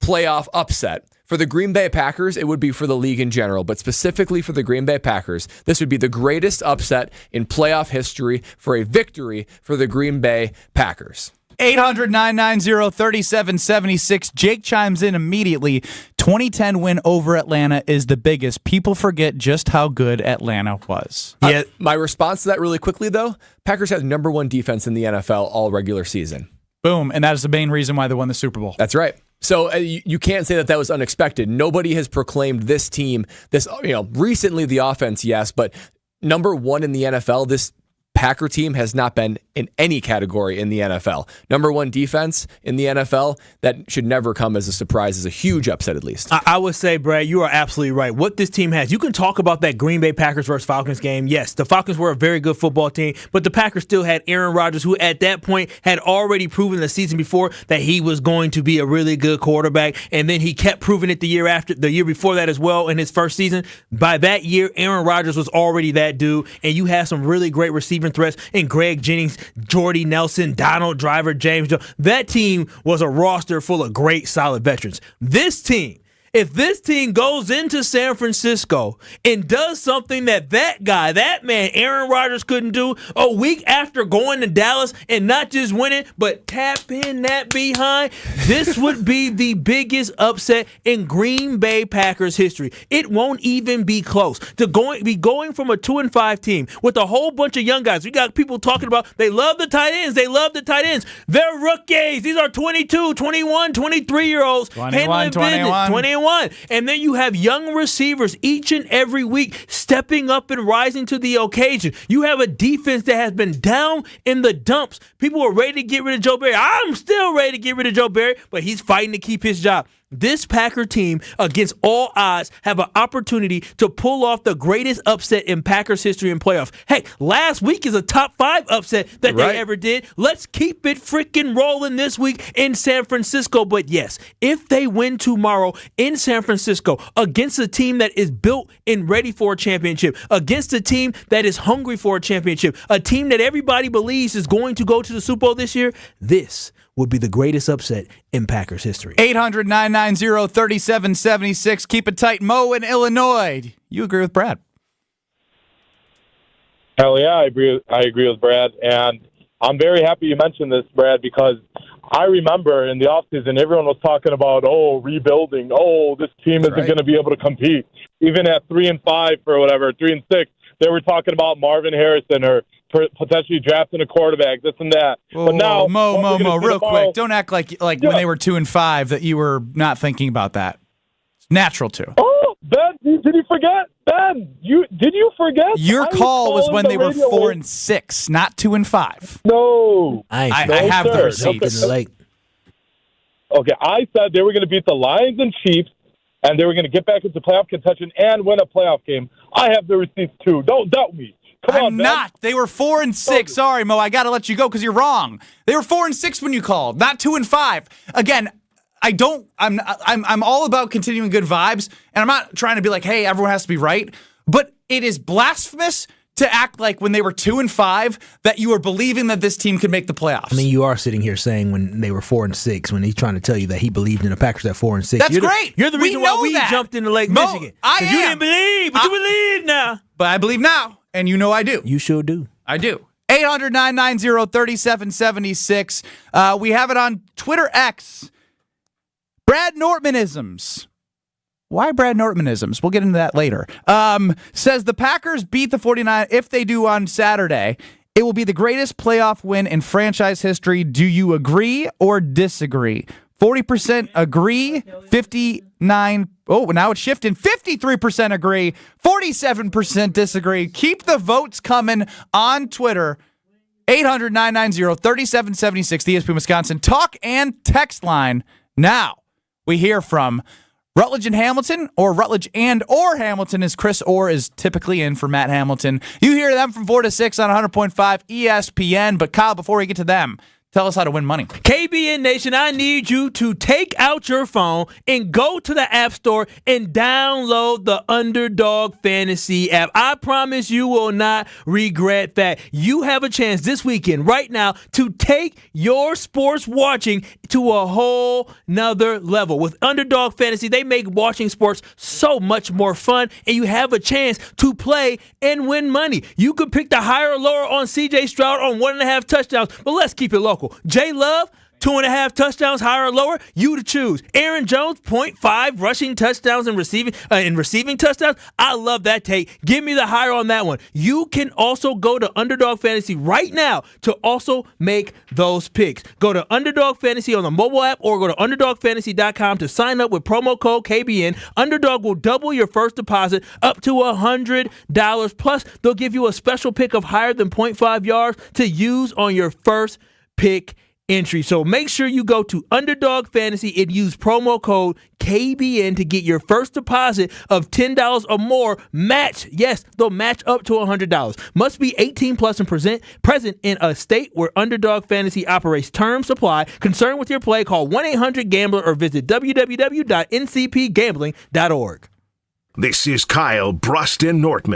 playoff upset for the Green Bay Packers, it would be for the league in general, but specifically for the Green Bay Packers, this would be the greatest upset in playoff history for a victory for the Green Bay Packers. 800-990-3776. Jake chimes in immediately. 2010 win over Atlanta is the biggest. People forget just how good Atlanta was. Yeah, my response to that really quickly, though, Packers had number 1 defense in the NFL all regular season. Boom, and that is the main reason why they won the Super Bowl. That's right. So you can't say that was unexpected. Nobody has proclaimed this team, recently the offense, yes, but number 1 in the NFL, this Packer team has not been in any category in the NFL. Number one defense in the NFL, that should never come as a surprise, as a huge upset at least. I would say, Brad, you are absolutely right. What this team has, you can talk about that Green Bay Packers versus Falcons game. Yes, the Falcons were a very good football team, but the Packers still had Aaron Rodgers, who at that point had already proven the season before that he was going to be a really good quarterback, and then he kept proving it the year before that as well in his first season. By that year, Aaron Rodgers was already that dude, and you have some really great receiving threats in Greg Jennings, Jordy Nelson, Donald Driver, James Jones. That team was a roster full of great, solid veterans. This team, if this team goes into San Francisco and does something that man, Aaron Rodgers couldn't do a week after going to Dallas and not just winning, but tap in that behind, this would be the biggest upset in Green Bay Packers history. It won't even be close. To going from a 2-5 team with a whole bunch of young guys. We got people talking about they love the tight ends. They're rookies. These are 22, 21, 23-year-olds. 21. And then you have young receivers each and every week stepping up and rising to the occasion. You have a defense that has been down in the dumps. People are ready to get rid of Joe Barry. I'm still ready to get rid of Joe Barry, but he's fighting to keep his job. This Packer team, against all odds, have an opportunity to pull off the greatest upset in Packers history in playoffs. Hey, last week is a top 5 upset that they ever did. Let's keep it freaking rolling this week in San Francisco. But yes, if they win tomorrow in San Francisco against a team that is built and ready for a championship, against a team that is hungry for a championship, a team that everybody believes is going to go to the Super Bowl this year, this would be the greatest upset in Packers history. 800-990-3776. Keep it tight. Mo in Illinois. You agree with Brad? Hell yeah, I agree with Brad. And I'm very happy you mentioned this, Brad, because I remember in the offseason, everyone was talking about, rebuilding. This team isn't going to be able to compete. Even at 3-5 or whatever, 3-6, they were talking about Marvin Harrison or potentially drafting a quarterback, this and that. But now, Mo, real quick, don't act like when they were 2-5 that you were not thinking about that. It's natural to. Oh, Ben, did you forget? Ben, did you forget? Your call was when they were 4-6, not 2-5. No, I have the receipts. Okay, I said they were going to beat the Lions and Chiefs, and they were going to get back into playoff contention and win a playoff game. I have the receipts too. Don't doubt me. I'm not. They were 4-6. Sorry, Mo. I got to let you go because you're wrong. They were 4-6 when you called, not 2-5. Again, I'm all about continuing good vibes, and I'm not trying to be like, hey, everyone has to be right. But it is blasphemous to act like when they were 2-5 that you were believing that this team could make the playoffs. I mean, you are sitting here saying when they were 4-6, when he's trying to tell you that he believed in the Packers at 4-6. That's great. You're the reason why we jumped into Lake Michigan. You didn't believe, but you believe now. But I believe now. And you know I do. You sure do. I do. 800-990-3776. We have it on Twitter X. Brad Nortmanisms. Why Brad Nortmanisms? We'll get into that later. Says the Packers beat the 49ers. If they do on Saturday, it will be the greatest playoff win in franchise history. Do you agree or disagree? 40% agree, 59%. Oh, now it's shifting. 53% agree, 47% disagree. Keep the votes coming on Twitter. 800-990-3776, the ESPN Wisconsin talk and text line. Now, we hear from Rutledge and Hamilton, or Rutledge or Hamilton, as Chris Orr is typically in for Matt Hamilton. You hear them from 4 to 6 on 100.5 ESPN. But Kyle, before we get to them, tell us how to win money. KBN Nation, I need you to take out your phone and go to the App Store and download the Underdog Fantasy app. I promise you will not regret that. You have a chance this weekend, right now, to take your sports watching to a whole nother level. With Underdog Fantasy, they make watching sports so much more fun, and you have a chance to play and win money. You could pick the higher or lower on C.J. Stroud on 1.5 touchdowns, but let's keep it local. Jay Love, 2.5 touchdowns, higher or lower, you to choose. Aaron Jones, 0.5 rushing touchdowns and receiving touchdowns. I love that take. Give me the higher on that one. You can also go to Underdog Fantasy right now to also make those picks. Go to Underdog Fantasy on the mobile app or go to UnderdogFantasy.com to sign up with promo code KBN. Underdog will double your first deposit up to $100. Plus, they'll give you a special pick of higher than 0.5 yards to use on your first pick entry. So make sure you go to Underdog Fantasy and use promo code KBN to get your first deposit of $10 or more match. Yes, they'll match up to $100. Must be 18 plus and present in a state where Underdog Fantasy operates. Terms apply. Concerned with your play, call 1-800-GAMBLER or visit www.ncpgambling.org. This is Kyle Brust and Nortman.